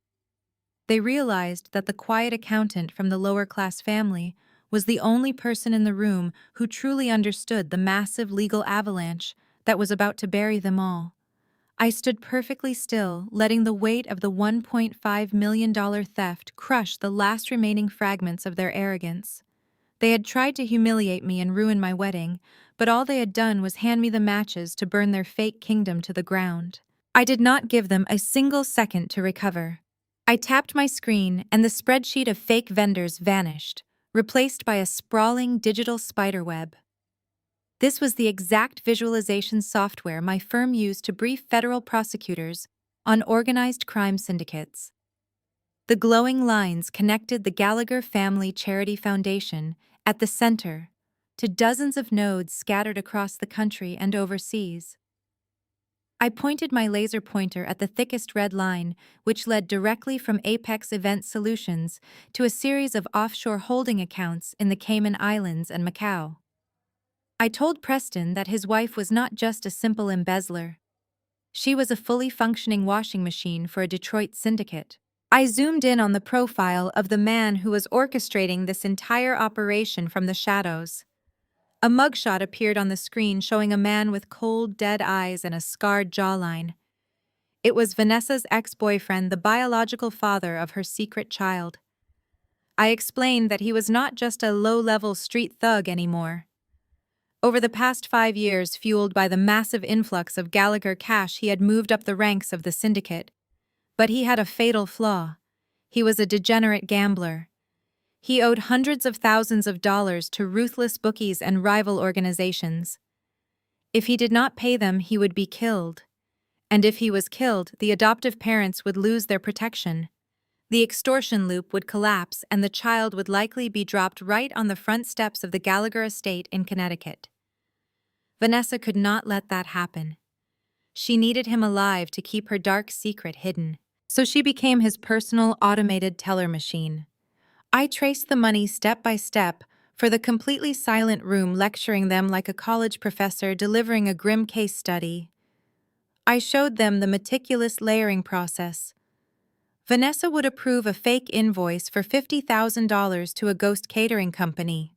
They realized that the quiet accountant from the lower-class family was the only person in the room who truly understood the massive legal avalanche that was about to bury them all. I stood perfectly still, letting the weight of the $1.5 million theft crush the last remaining fragments of their arrogance. They had tried to humiliate me and ruin my wedding, but all they had done was hand me the matches to burn their fake kingdom to the ground. I did not give them a single second to recover. I tapped my screen and the spreadsheet of fake vendors vanished, replaced by a sprawling digital spiderweb. This was the exact visualization software my firm used to brief federal prosecutors on organized crime syndicates. The glowing lines connected the Gallagher Family Charity Foundation at the center to dozens of nodes scattered across the country and overseas. I pointed my laser pointer at the thickest red line, which led directly from Apex Event Solutions to a series of offshore holding accounts in the Cayman Islands and Macau. I told Preston that his wife was not just a simple embezzler. She was a fully functioning washing machine for a Detroit syndicate. I zoomed in on the profile of the man who was orchestrating this entire operation from the shadows. A mugshot appeared on the screen showing a man with cold, dead eyes and a scarred jawline. It was Vanessa's ex-boyfriend, the biological father of her secret child. I explained that he was not just a low-level street thug anymore. Over the past 5 years, fueled by the massive influx of Gallagher cash, he had moved up the ranks of the syndicate. But he had a fatal flaw. He was a degenerate gambler. He owed hundreds of thousands of dollars to ruthless bookies and rival organizations. If he did not pay them, he would be killed. And if he was killed, the adoptive parents would lose their protection. The extortion loop would collapse and the child would likely be dropped right on the front steps of the Gallagher estate in Connecticut. Vanessa could not let that happen. She needed him alive to keep her dark secret hidden. So she became his personal automated teller machine. I traced the money step by step for the completely silent room, lecturing them like a college professor delivering a grim case study. I showed them the meticulous layering process. Vanessa would approve a fake invoice for $50,000 to a ghost catering company.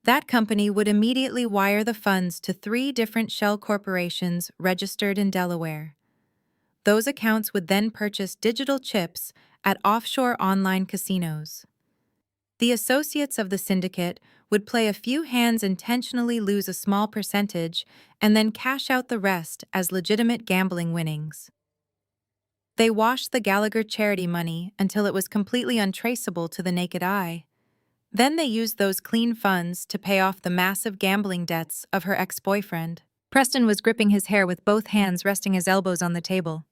That company would immediately wire the funds to 3 different shell corporations registered in Delaware. Those accounts would then purchase digital chips at offshore online casinos. The associates of the syndicate would play a few hands, intentionally lose a small percentage, and then cash out the rest as legitimate gambling winnings. They washed the Gallagher charity money until it was completely untraceable to the naked eye. Then they used those clean funds to pay off the massive gambling debts of her ex-boyfriend. Preston was gripping his hair with both hands, resting his elbows on the table.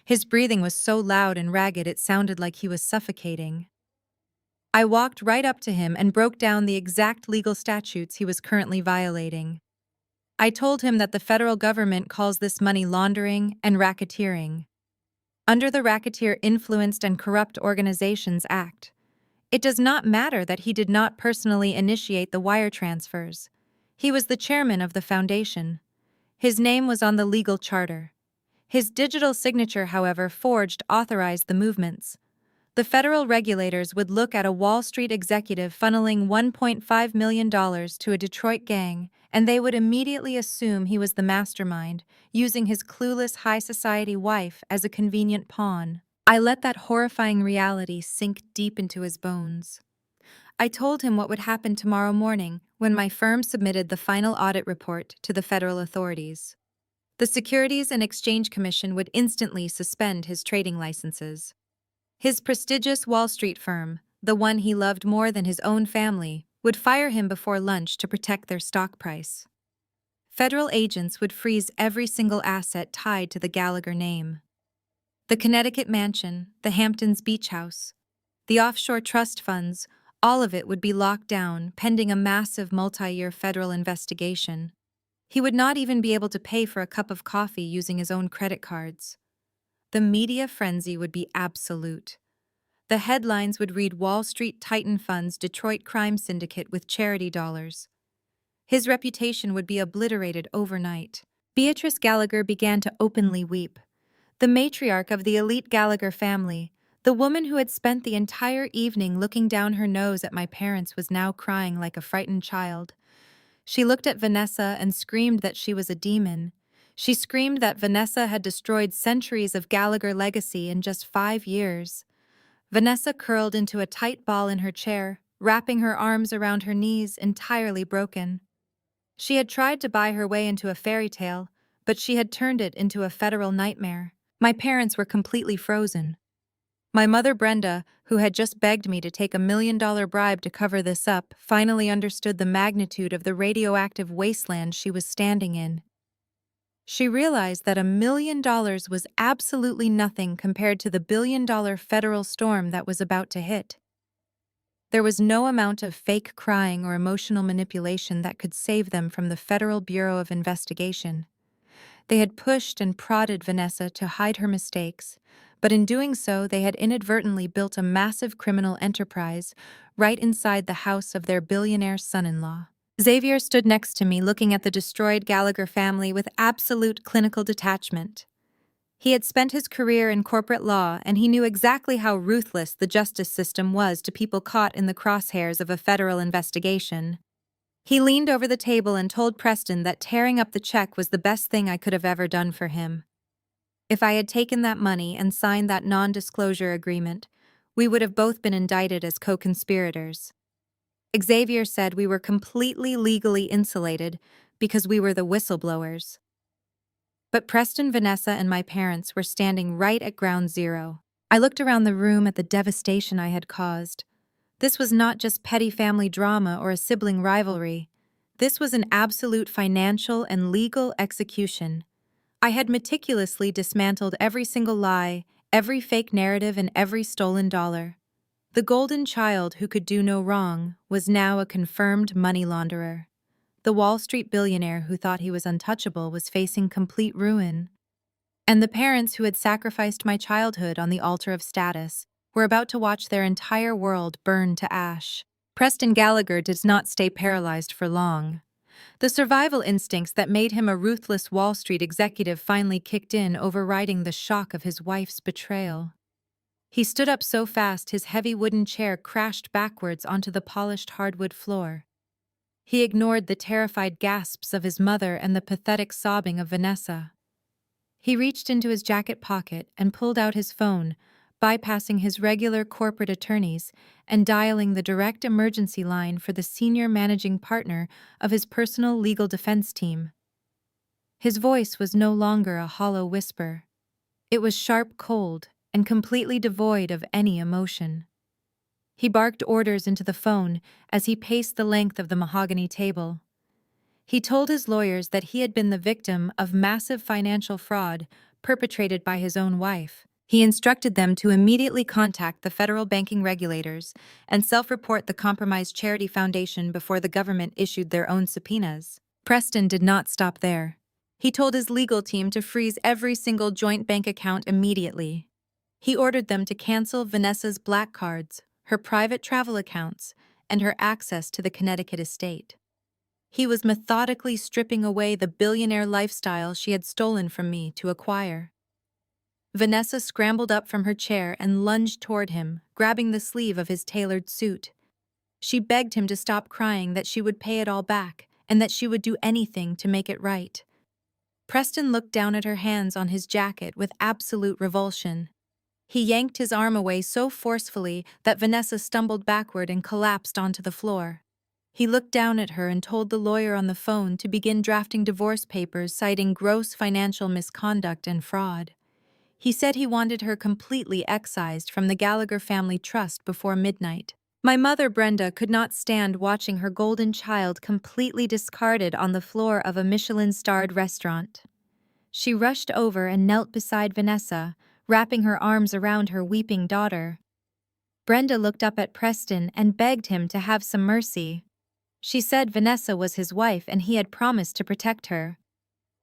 His breathing was so loud and ragged it sounded like he was suffocating. I walked right up to him and broke down the exact legal statutes he was currently violating. I told him that the federal government calls this money laundering and racketeering. Under the Racketeer Influenced and Corrupt Organizations Act, it does not matter that he did not personally initiate the wire transfers. He was the chairman of the foundation. His name was on the legal charter. His digital signature, however, forged authorized the movements. The federal regulators would look at a Wall Street executive funneling $1.5 million to a Detroit gang, and they would immediately assume he was the mastermind, using his clueless high society wife as a convenient pawn. I let that horrifying reality sink deep into his bones. I told him what would happen tomorrow morning when my firm submitted the final audit report to the federal authorities. The Securities and Exchange Commission would instantly suspend his trading licenses. His prestigious Wall Street firm, the one he loved more than his own family, would fire him before lunch to protect their stock price. Federal agents would freeze every single asset tied to the Gallagher name. The Connecticut mansion, the Hamptons beach house, the offshore trust funds, all of it would be locked down pending a massive multi-year federal investigation. He would not even be able to pay for a cup of coffee using his own credit cards. The media frenzy would be absolute. The headlines would read Wall Street Titan funds Detroit crime syndicate with charity dollars. His reputation would be obliterated overnight. Beatrice Gallagher began to openly weep. The matriarch of the elite Gallagher family, the woman who had spent the entire evening looking down her nose at my parents, was now crying like a frightened child. She looked at Vanessa and screamed that she was a demon. She screamed that Vanessa had destroyed centuries of Gallagher legacy in just 5 years. Vanessa curled into a tight ball in her chair, wrapping her arms around her knees, entirely broken. She had tried to buy her way into a fairy tale, but she had turned it into a federal nightmare. My parents were completely frozen. My mother Brenda, who had just begged me to take $1 million bribe to cover this up, finally understood the magnitude of the radioactive wasteland she was standing in. She realized that $1 million was absolutely nothing compared to the billion-dollar federal storm that was about to hit. There was no amount of fake crying or emotional manipulation that could save them from the Federal Bureau of Investigation. They had pushed and prodded Vanessa to hide her mistakes, but in doing so they had inadvertently built a massive criminal enterprise right inside the house of their billionaire son-in-law. Xavier stood next to me, looking at the destroyed Gallagher family with absolute clinical detachment. He had spent his career in corporate law, and he knew exactly how ruthless the justice system was to people caught in the crosshairs of a federal investigation. He leaned over the table and told Preston that tearing up the check was the best thing I could have ever done for him. If I had taken that money and signed that non-disclosure agreement, we would have both been indicted as co-conspirators. Xavier said we were completely legally insulated because we were the whistleblowers. But Preston, Vanessa, and my parents were standing right at ground zero. I looked around the room at the devastation I had caused. This was not just petty family drama or a sibling rivalry. This was an absolute financial and legal execution. I had meticulously dismantled every single lie, every fake narrative, and every stolen dollar. The golden child who could do no wrong was now a confirmed money launderer. The Wall Street billionaire who thought he was untouchable was facing complete ruin. And the parents who had sacrificed my childhood on the altar of status were about to watch their entire world burn to ash. Preston Gallagher did not stay paralyzed for long. The survival instincts that made him a ruthless Wall Street executive finally kicked in, overriding the shock of his wife's betrayal. He stood up so fast his heavy wooden chair crashed backwards onto the polished hardwood floor. He ignored the terrified gasps of his mother and the pathetic sobbing of Vanessa. He reached into his jacket pocket and pulled out his phone, bypassing his regular corporate attorneys and dialing the direct emergency line for the senior managing partner of his personal legal defense team. His voice was no longer a hollow whisper. It was sharp, cold, and completely devoid of any emotion. He barked orders into the phone as he paced the length of the mahogany table. He told his lawyers that he had been the victim of massive financial fraud, perpetrated by his own wife. He instructed them to immediately contact the federal banking regulators and self-report the compromised charity foundation before the government issued their own subpoenas. Preston did not stop there. He told his legal team to freeze every single joint bank account immediately. He ordered them to cancel Vanessa's black cards, her private travel accounts, and her access to the Connecticut estate. He was methodically stripping away the billionaire lifestyle she had stolen from me to acquire. Vanessa scrambled up from her chair and lunged toward him, grabbing the sleeve of his tailored suit. She begged him to stop crying, that she would pay it all back, and that she would do anything to make it right. Preston looked down at her hands on his jacket with absolute revulsion. He yanked his arm away so forcefully that Vanessa stumbled backward and collapsed onto the floor. He looked down at her and told the lawyer on the phone to begin drafting divorce papers citing gross financial misconduct and fraud. He said he wanted her completely excised from the Gallagher family trust before midnight. My mother, Brenda, could not stand watching her golden child completely discarded on the floor of a Michelin-starred restaurant. She rushed over and knelt beside Vanessa, wrapping her arms around her weeping daughter. Brenda looked up at Preston and begged him to have some mercy. She said Vanessa was his wife and he had promised to protect her.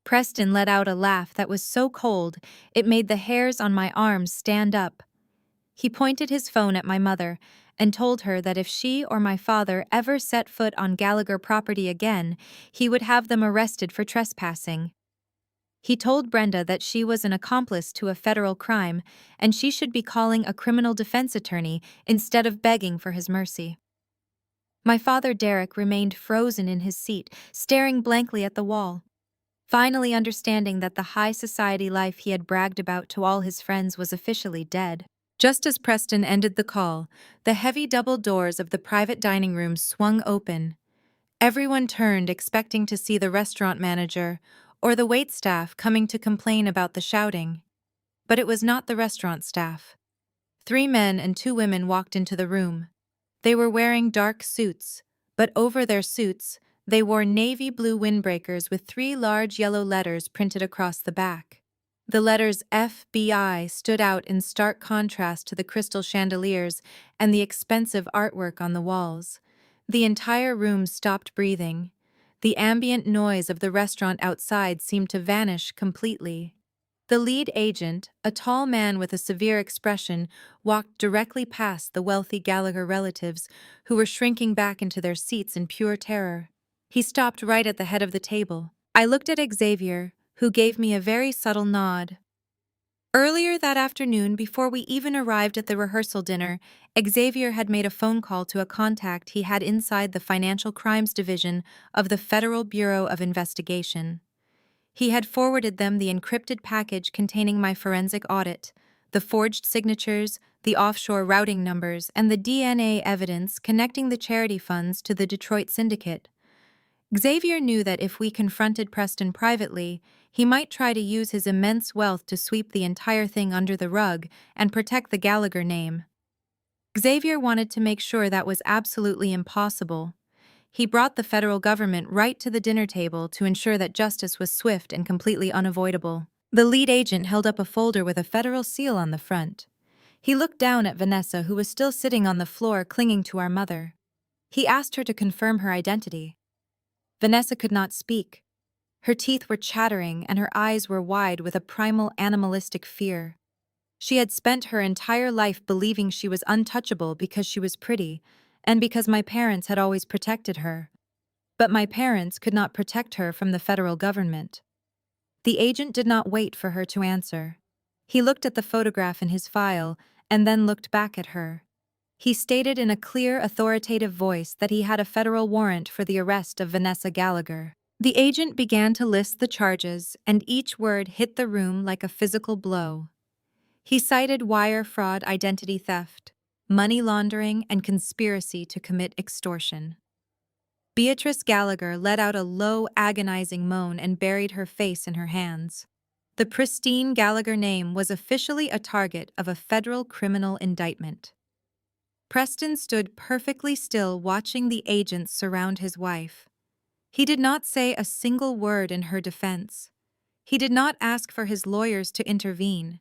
Preston let out a laugh that was so cold it made the hairs on my arms stand up. He pointed his phone at my mother and told her that if she or my father ever set foot on Gallagher property again, he would have them arrested for trespassing. He told Brenda that she was an accomplice to a federal crime and she should be calling a criminal defense attorney instead of begging for his mercy. My father, Derek, remained frozen in his seat, staring blankly at the wall. Finally understanding that the high society life he had bragged about to all his friends was officially dead. Just as Preston ended the call, the heavy double doors of the private dining room swung open. Everyone turned, expecting to see the restaurant manager or the waitstaff coming to complain about the shouting. But it was not the restaurant staff. 3 men and 2 women walked into the room. They were wearing dark suits, but over their suits, they wore navy blue windbreakers with 3 large yellow letters printed across the back. The letters FBI stood out in stark contrast to the crystal chandeliers and the expensive artwork on the walls. The entire room stopped breathing. The ambient noise of the restaurant outside seemed to vanish completely. The lead agent, a tall man with a severe expression, walked directly past the wealthy Gallagher relatives, who were shrinking back into their seats in pure terror. He stopped right at the head of the table. I looked at Xavier, who gave me a very subtle nod. Earlier that afternoon, before we even arrived at the rehearsal dinner, Xavier had made a phone call to a contact he had inside the Financial Crimes Division of the Federal Bureau of Investigation. He had forwarded them the encrypted package containing my forensic audit, the forged signatures, the offshore routing numbers, and the DNA evidence connecting the charity funds to the Detroit syndicate. Xavier knew that if we confronted Preston privately, he might try to use his immense wealth to sweep the entire thing under the rug and protect the Gallagher name. Xavier wanted to make sure that was absolutely impossible. He brought the federal government right to the dinner table to ensure that justice was swift and completely unavoidable. The lead agent held up a folder with a federal seal on the front. He looked down at Vanessa, who was still sitting on the floor clinging to our mother. He asked her to confirm her identity. Vanessa could not speak. Her teeth were chattering and her eyes were wide with a primal animalistic fear. She had spent her entire life believing she was untouchable because she was pretty, and because my parents had always protected her. But my parents could not protect her from the federal government. The agent did not wait for her to answer. He looked at the photograph in his file and then looked back at her. He stated in a clear, authoritative voice that he had a federal warrant for the arrest of Vanessa Gallagher. The agent began to list the charges, and each word hit the room like a physical blow. He cited wire fraud, identity theft, money laundering, and conspiracy to commit extortion. Beatrice Gallagher let out a low, agonizing moan and buried her face in her hands. The pristine Gallagher name was officially a target of a federal criminal indictment. Preston stood perfectly still, watching the agents surround his wife. He did not say a single word in her defense. He did not ask for his lawyers to intervene.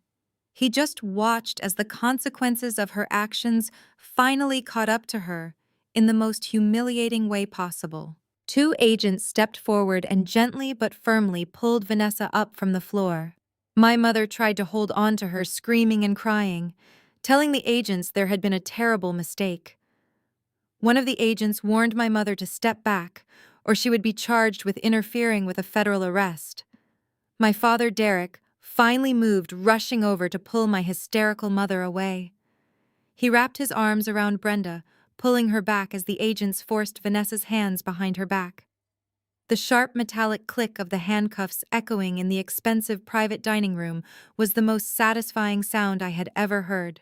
He just watched as the consequences of her actions finally caught up to her in the most humiliating way possible. Two agents stepped forward and gently but firmly pulled Vanessa up from the floor. My mother tried to hold on to her, screaming and crying, telling the agents there had been a terrible mistake. One of the agents warned my mother to step back, or she would be charged with interfering with a federal arrest. My father, Derek, finally moved, rushing over to pull my hysterical mother away. He wrapped his arms around Brenda, pulling her back as the agents forced Vanessa's hands behind her back. The sharp metallic click of the handcuffs echoing in the expensive private dining room was the most satisfying sound I had ever heard.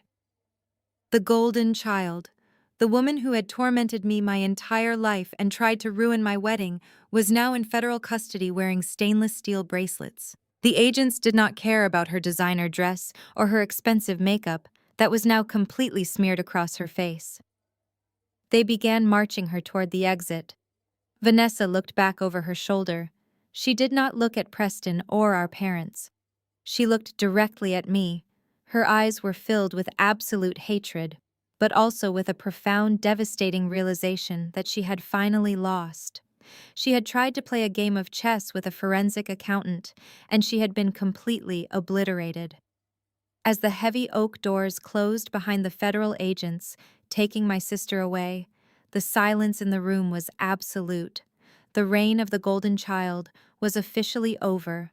The golden child, the woman who had tormented me my entire life and tried to ruin my wedding, was now in federal custody wearing stainless steel bracelets. The agents did not care about her designer dress or her expensive makeup that was now completely smeared across her face. They began marching her toward the exit. Vanessa looked back over her shoulder. She did not look at Preston or our parents. She looked directly at me. Her eyes were filled with absolute hatred, but also with a profound, devastating realization that she had finally lost. She had tried to play a game of chess with a forensic accountant, and she had been completely obliterated. As the heavy oak doors closed behind the federal agents, taking my sister away, the silence in the room was absolute. The reign of the golden child was officially over,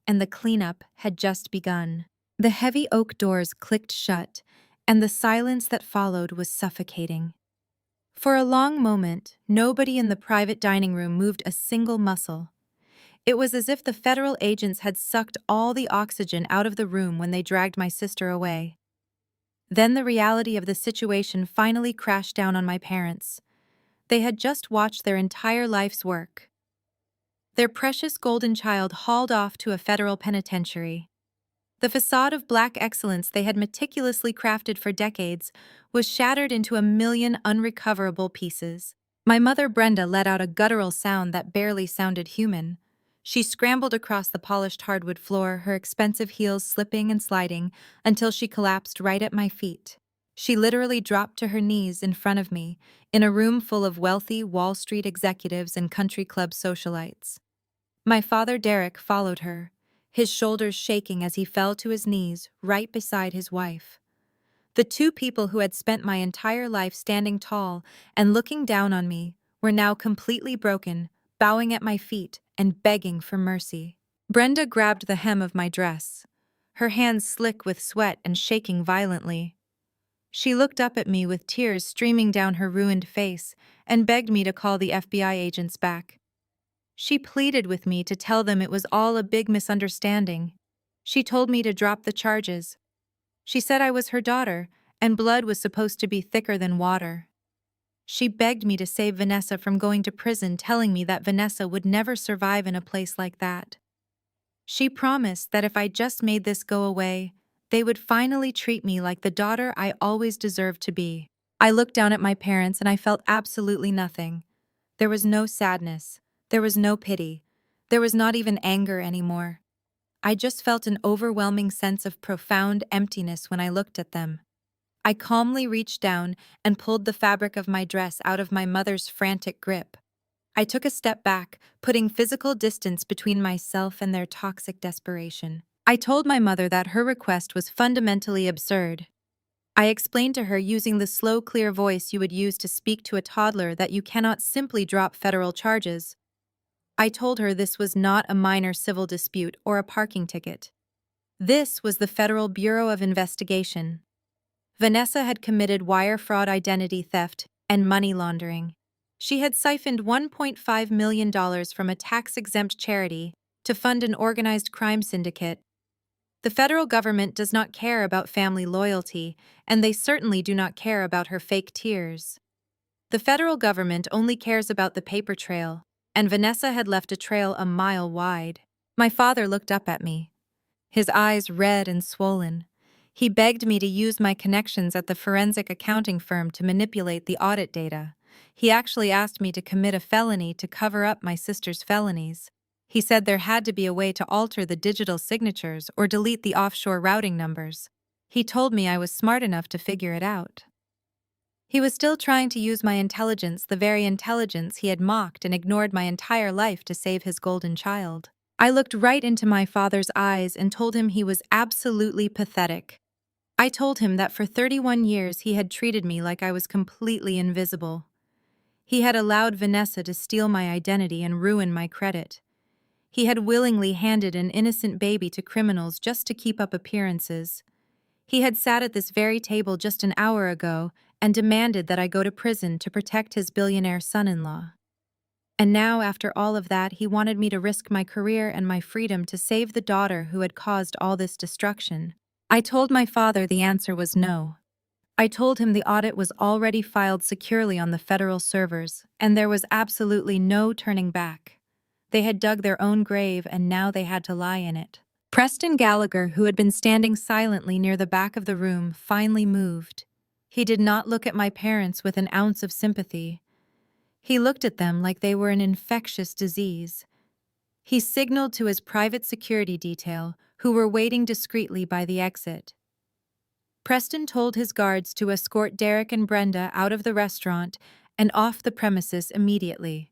and the cleanup had just begun. The heavy oak doors clicked shut, and the silence that followed was suffocating. For a long moment, nobody in the private dining room moved a single muscle. It was as if the federal agents had sucked all the oxygen out of the room when they dragged my sister away. Then the reality of the situation finally crashed down on my parents. They had just watched their entire life's work. Their precious golden child hauled off to a federal penitentiary. The facade of black excellence they had meticulously crafted for decades was shattered into a million unrecoverable pieces. My mother Brenda let out a guttural sound that barely sounded human. She scrambled across the polished hardwood floor, her expensive heels slipping and sliding, until she collapsed right at my feet. She literally dropped to her knees in front of me, in a room full of wealthy Wall Street executives and country club socialites. My father Derek followed her, his shoulders shaking as he fell to his knees right beside his wife. The two people who had spent my entire life standing tall and looking down on me were now completely broken, bowing at my feet and begging for mercy. Brenda grabbed the hem of my dress, her hands slick with sweat and shaking violently. She looked up at me with tears streaming down her ruined face and begged me to call the FBI agents back. She pleaded with me to tell them it was all a big misunderstanding. She told me to drop the charges. She said I was her daughter, and blood was supposed to be thicker than water. She begged me to save Vanessa from going to prison, telling me that Vanessa would never survive in a place like that. She promised that if I just made this go away, they would finally treat me like the daughter I always deserved to be. I looked down at my parents and I felt absolutely nothing. There was no sadness. There was no pity. There was not even anger anymore. I just felt an overwhelming sense of profound emptiness when I looked at them. I calmly reached down and pulled the fabric of my dress out of my mother's frantic grip. I took a step back, putting physical distance between myself and their toxic desperation. I told my mother that her request was fundamentally absurd. I explained to her using the slow, clear voice you would use to speak to a toddler that you cannot simply drop federal charges. I told her this was not a minor civil dispute or a parking ticket. This was the Federal Bureau of Investigation. Vanessa had committed wire fraud, identity theft, and money laundering. She had siphoned $1.5 million from a tax-exempt charity to fund an organized crime syndicate. The federal government does not care about family loyalty, and they certainly do not care about her fake tears. The federal government only cares about the paper trail, and Vanessa had left a trail a mile wide. My father looked up at me, his eyes red and swollen. He begged me to use my connections at the forensic accounting firm to manipulate the audit data. He actually asked me to commit a felony to cover up my sister's felonies. He said there had to be a way to alter the digital signatures or delete the offshore routing numbers. He told me I was smart enough to figure it out. He was still trying to use my intelligence, the very intelligence he had mocked and ignored my entire life to save his golden child. I looked right into my father's eyes and told him he was absolutely pathetic. I told him that for 31 years he had treated me like I was completely invisible. He had allowed Vanessa to steal my identity and ruin my credit. He had willingly handed an innocent baby to criminals just to keep up appearances. He had sat at this very table just an hour ago and demanded that I go to prison to protect his billionaire son-in-law. And now, after all of that, he wanted me to risk my career and my freedom to save the daughter who had caused all this destruction. I told my father the answer was no. I told him the audit was already filed securely on the federal servers, and there was absolutely no turning back. They had dug their own grave, and now they had to lie in it. Preston Gallagher, who had been standing silently near the back of the room, finally moved. He did not look at my parents with an ounce of sympathy. He looked at them like they were an infectious disease. He signaled to his private security detail, who were waiting discreetly by the exit. Preston told his guards to escort Derek and Brenda out of the restaurant and off the premises immediately.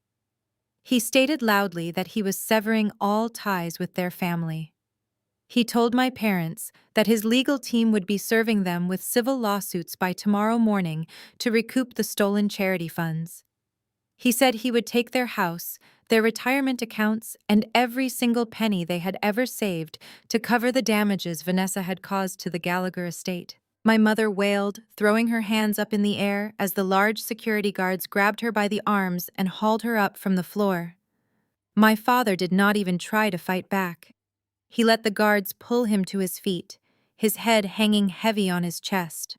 He stated loudly that he was severing all ties with their family. He told my parents that his legal team would be serving them with civil lawsuits by tomorrow morning to recoup the stolen charity funds. He said he would take their house, their retirement accounts, and every single penny they had ever saved to cover the damages Vanessa had caused to the Gallagher estate. My mother wailed, throwing her hands up in the air as the large security guards grabbed her by the arms and hauled her up from the floor. My father did not even try to fight back. He let the guards pull him to his feet, his head hanging heavy on his chest.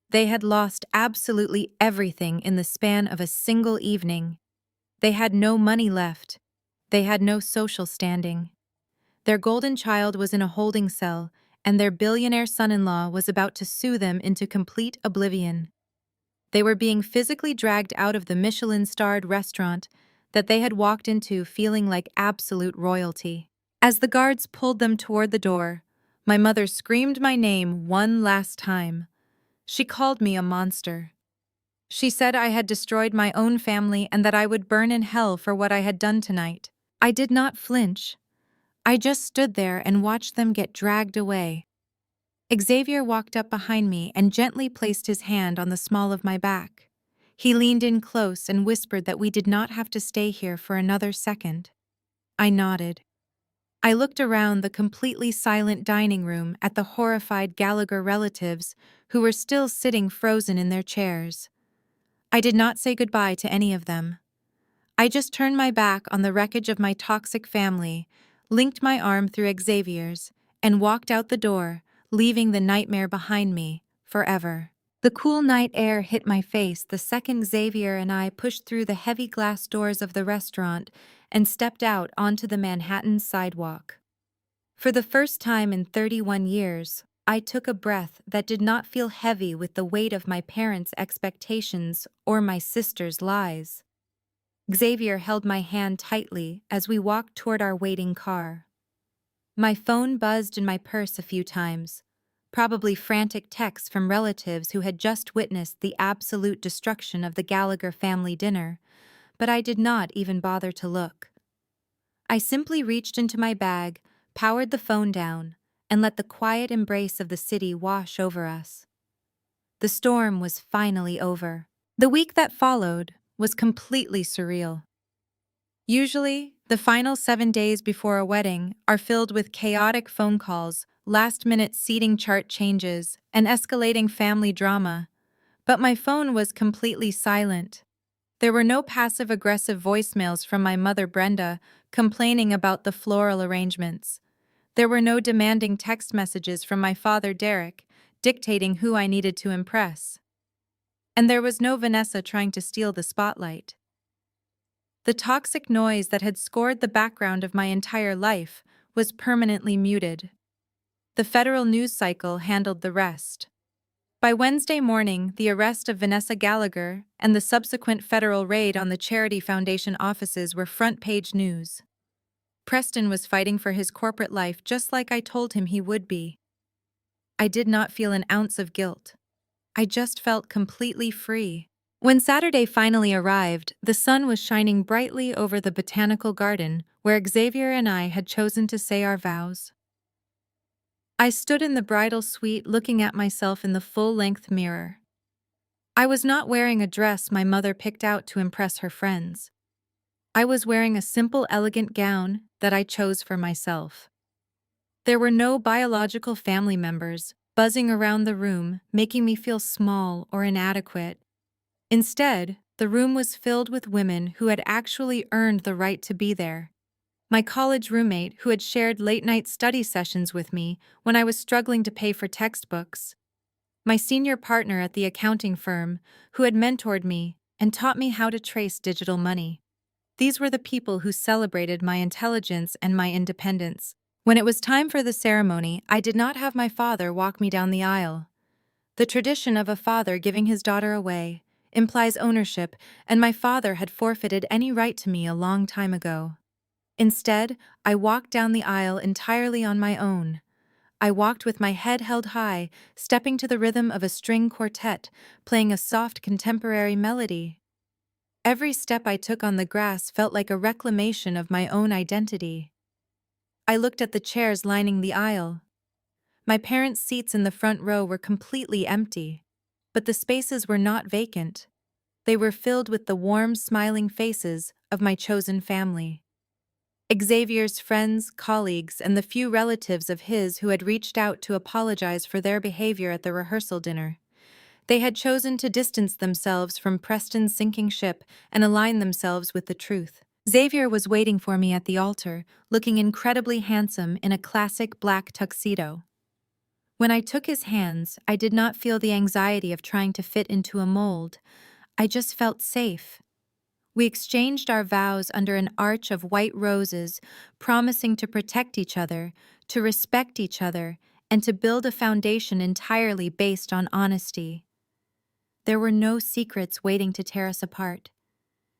They had lost absolutely everything in the span of a single evening. They had no money left. They had no social standing. Their golden child was in a holding cell, and their billionaire son-in-law was about to sue them into complete oblivion. They were being physically dragged out of the Michelin-starred restaurant that they had walked into feeling like absolute royalty. As the guards pulled them toward the door, my mother screamed my name one last time. She called me a monster. She said I had destroyed my own family and that I would burn in hell for what I had done tonight. I did not flinch. I just stood there and watched them get dragged away. Xavier walked up behind me and gently placed his hand on the small of my back. He leaned in close and whispered that we did not have to stay here for another second. I nodded. I looked around the completely silent dining room at the horrified Gallagher relatives who were still sitting frozen in their chairs. I did not say goodbye to any of them. I just turned my back on the wreckage of my toxic family, linked my arm through Xavier's, and walked out the door, leaving the nightmare behind me, forever. The cool night air hit my face the second Xavier and I pushed through the heavy glass doors of the restaurant and stepped out onto the Manhattan sidewalk. For the first time in 31 years, I took a breath that did not feel heavy with the weight of my parents' expectations or my sister's lies. Xavier held my hand tightly as we walked toward our waiting car. My phone buzzed in my purse a few times, probably frantic texts from relatives who had just witnessed the absolute destruction of the Gallagher family dinner, but I did not even bother to look. I simply reached into my bag, powered the phone down, and let the quiet embrace of the city wash over us. The storm was finally over. The week that followed was completely surreal. Usually, the final 7 days before a wedding are filled with chaotic phone calls, last-minute seating chart changes, and escalating family drama. But my phone was completely silent. There were no passive-aggressive voicemails from my mother Brenda complaining about the floral arrangements. There were no demanding text messages from my father Derek dictating who I needed to impress. And there was no Vanessa trying to steal the spotlight. The toxic noise that had scored the background of my entire life was permanently muted. The federal news cycle handled the rest. By Wednesday morning, the arrest of Vanessa Gallagher and the subsequent federal raid on the Charity Foundation offices were front-page news. Preston was fighting for his corporate life just like I told him he would be. I did not feel an ounce of guilt. I just felt completely free. When Saturday finally arrived, the sun was shining brightly over the botanical garden where Xavier and I had chosen to say our vows. I stood in the bridal suite looking at myself in the full-length mirror. I was not wearing a dress my mother picked out to impress her friends. I was wearing a simple, elegant gown that I chose for myself. There were no biological family members buzzing around the room, making me feel small or inadequate. Instead, the room was filled with women who had actually earned the right to be there. My college roommate, who had shared late-night study sessions with me when I was struggling to pay for textbooks. My senior partner at the accounting firm, who had mentored me and taught me how to trace digital money. These were the people who celebrated my intelligence and my independence. When it was time for the ceremony, I did not have my father walk me down the aisle. The tradition of a father giving his daughter away implies ownership, and my father had forfeited any right to me a long time ago. Instead, I walked down the aisle entirely on my own. I walked with my head held high, stepping to the rhythm of a string quartet, playing a soft contemporary melody. Every step I took on the grass felt like a reclamation of my own identity. I looked at the chairs lining the aisle. My parents' seats in the front row were completely empty, but the spaces were not vacant. They were filled with the warm, smiling faces of my chosen family. Xavier's friends, colleagues, and the few relatives of his who had reached out to apologize for their behavior at the rehearsal dinner. They had chosen to distance themselves from Preston's sinking ship and align themselves with the truth. Xavier was waiting for me at the altar, looking incredibly handsome in a classic black tuxedo. When I took his hands, I did not feel the anxiety of trying to fit into a mold. I just felt safe. We exchanged our vows under an arch of white roses, promising to protect each other, to respect each other, and to build a foundation entirely based on honesty. There were no secrets waiting to tear us apart.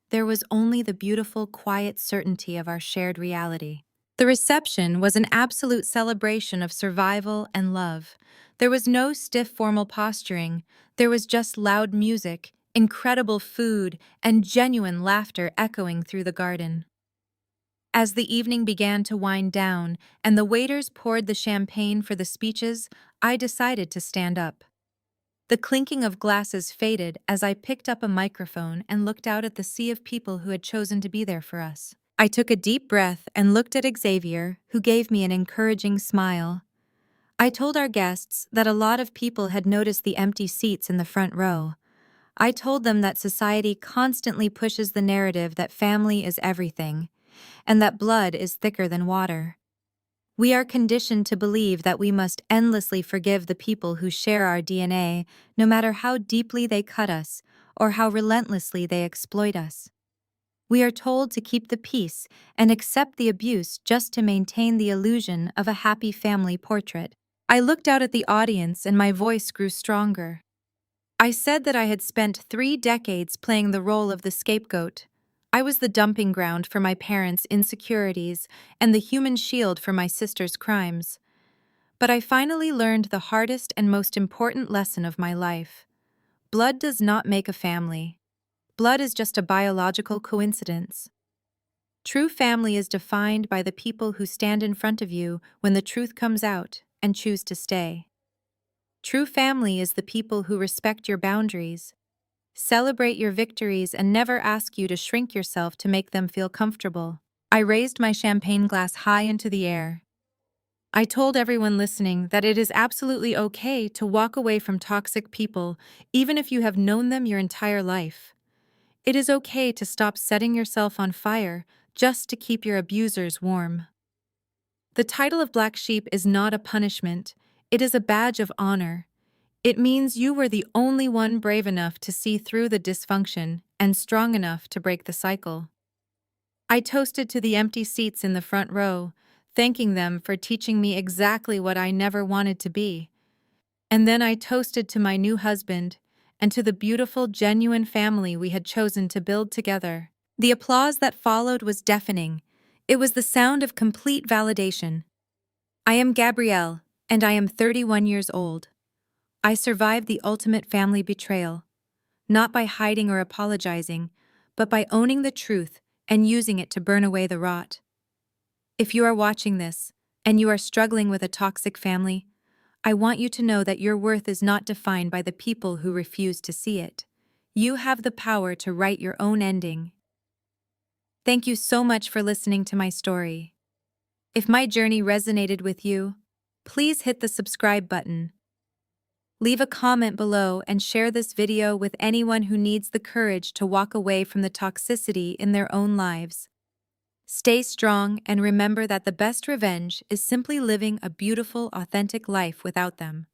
There was only the beautiful, quiet certainty of our shared reality. The reception was an absolute celebration of survival and love. There was no stiff formal posturing. There was just loud music, incredible food, and genuine laughter echoing through the garden. As the evening began to wind down and the waiters poured the champagne for the speeches, I decided to stand up. The clinking of glasses faded as I picked up a microphone and looked out at the sea of people who had chosen to be there for us. I took a deep breath and looked at Xavier, who gave me an encouraging smile. I told our guests that a lot of people had noticed the empty seats in the front row. I told them that society constantly pushes the narrative that family is everything, and that blood is thicker than water. We are conditioned to believe that we must endlessly forgive the people who share our DNA, no matter how deeply they cut us or how relentlessly they exploit us. We are told to keep the peace and accept the abuse just to maintain the illusion of a happy family portrait. I looked out at the audience and my voice grew stronger. I said that I had spent 3 decades playing the role of the scapegoat. I was the dumping ground for my parents' insecurities and the human shield for my sister's crimes. But I finally learned the hardest and most important lesson of my life. Blood does not make a family. Blood is just a biological coincidence. True family is defined by the people who stand in front of you when the truth comes out and choose to stay. True family is the people who respect your boundaries, celebrate your victories, and never ask you to shrink yourself to make them feel comfortable. I raised my champagne glass high into the air. I told everyone listening that it is absolutely okay to walk away from toxic people, even if you have known them your entire life. It is okay to stop setting yourself on fire just to keep your abusers warm. The title of Black Sheep is not a punishment, it is a badge of honor. It means you were the only one brave enough to see through the dysfunction and strong enough to break the cycle. I toasted to the empty seats in the front row, thanking them for teaching me exactly what I never wanted to be. And then I toasted to my new husband and to the beautiful, genuine family we had chosen to build together. The applause that followed was deafening. It was the sound of complete validation. I am Gabrielle, and I am 31 years old. I survived the ultimate family betrayal, not by hiding or apologizing, but by owning the truth and using it to burn away the rot. If you are watching this, and you are struggling with a toxic family, I want you to know that your worth is not defined by the people who refuse to see it. You have the power to write your own ending. Thank you so much for listening to my story. If my journey resonated with you, please hit the subscribe button. Leave a comment below and share this video with anyone who needs the courage to walk away from the toxicity in their own lives. Stay strong and remember that the best revenge is simply living a beautiful, authentic life without them.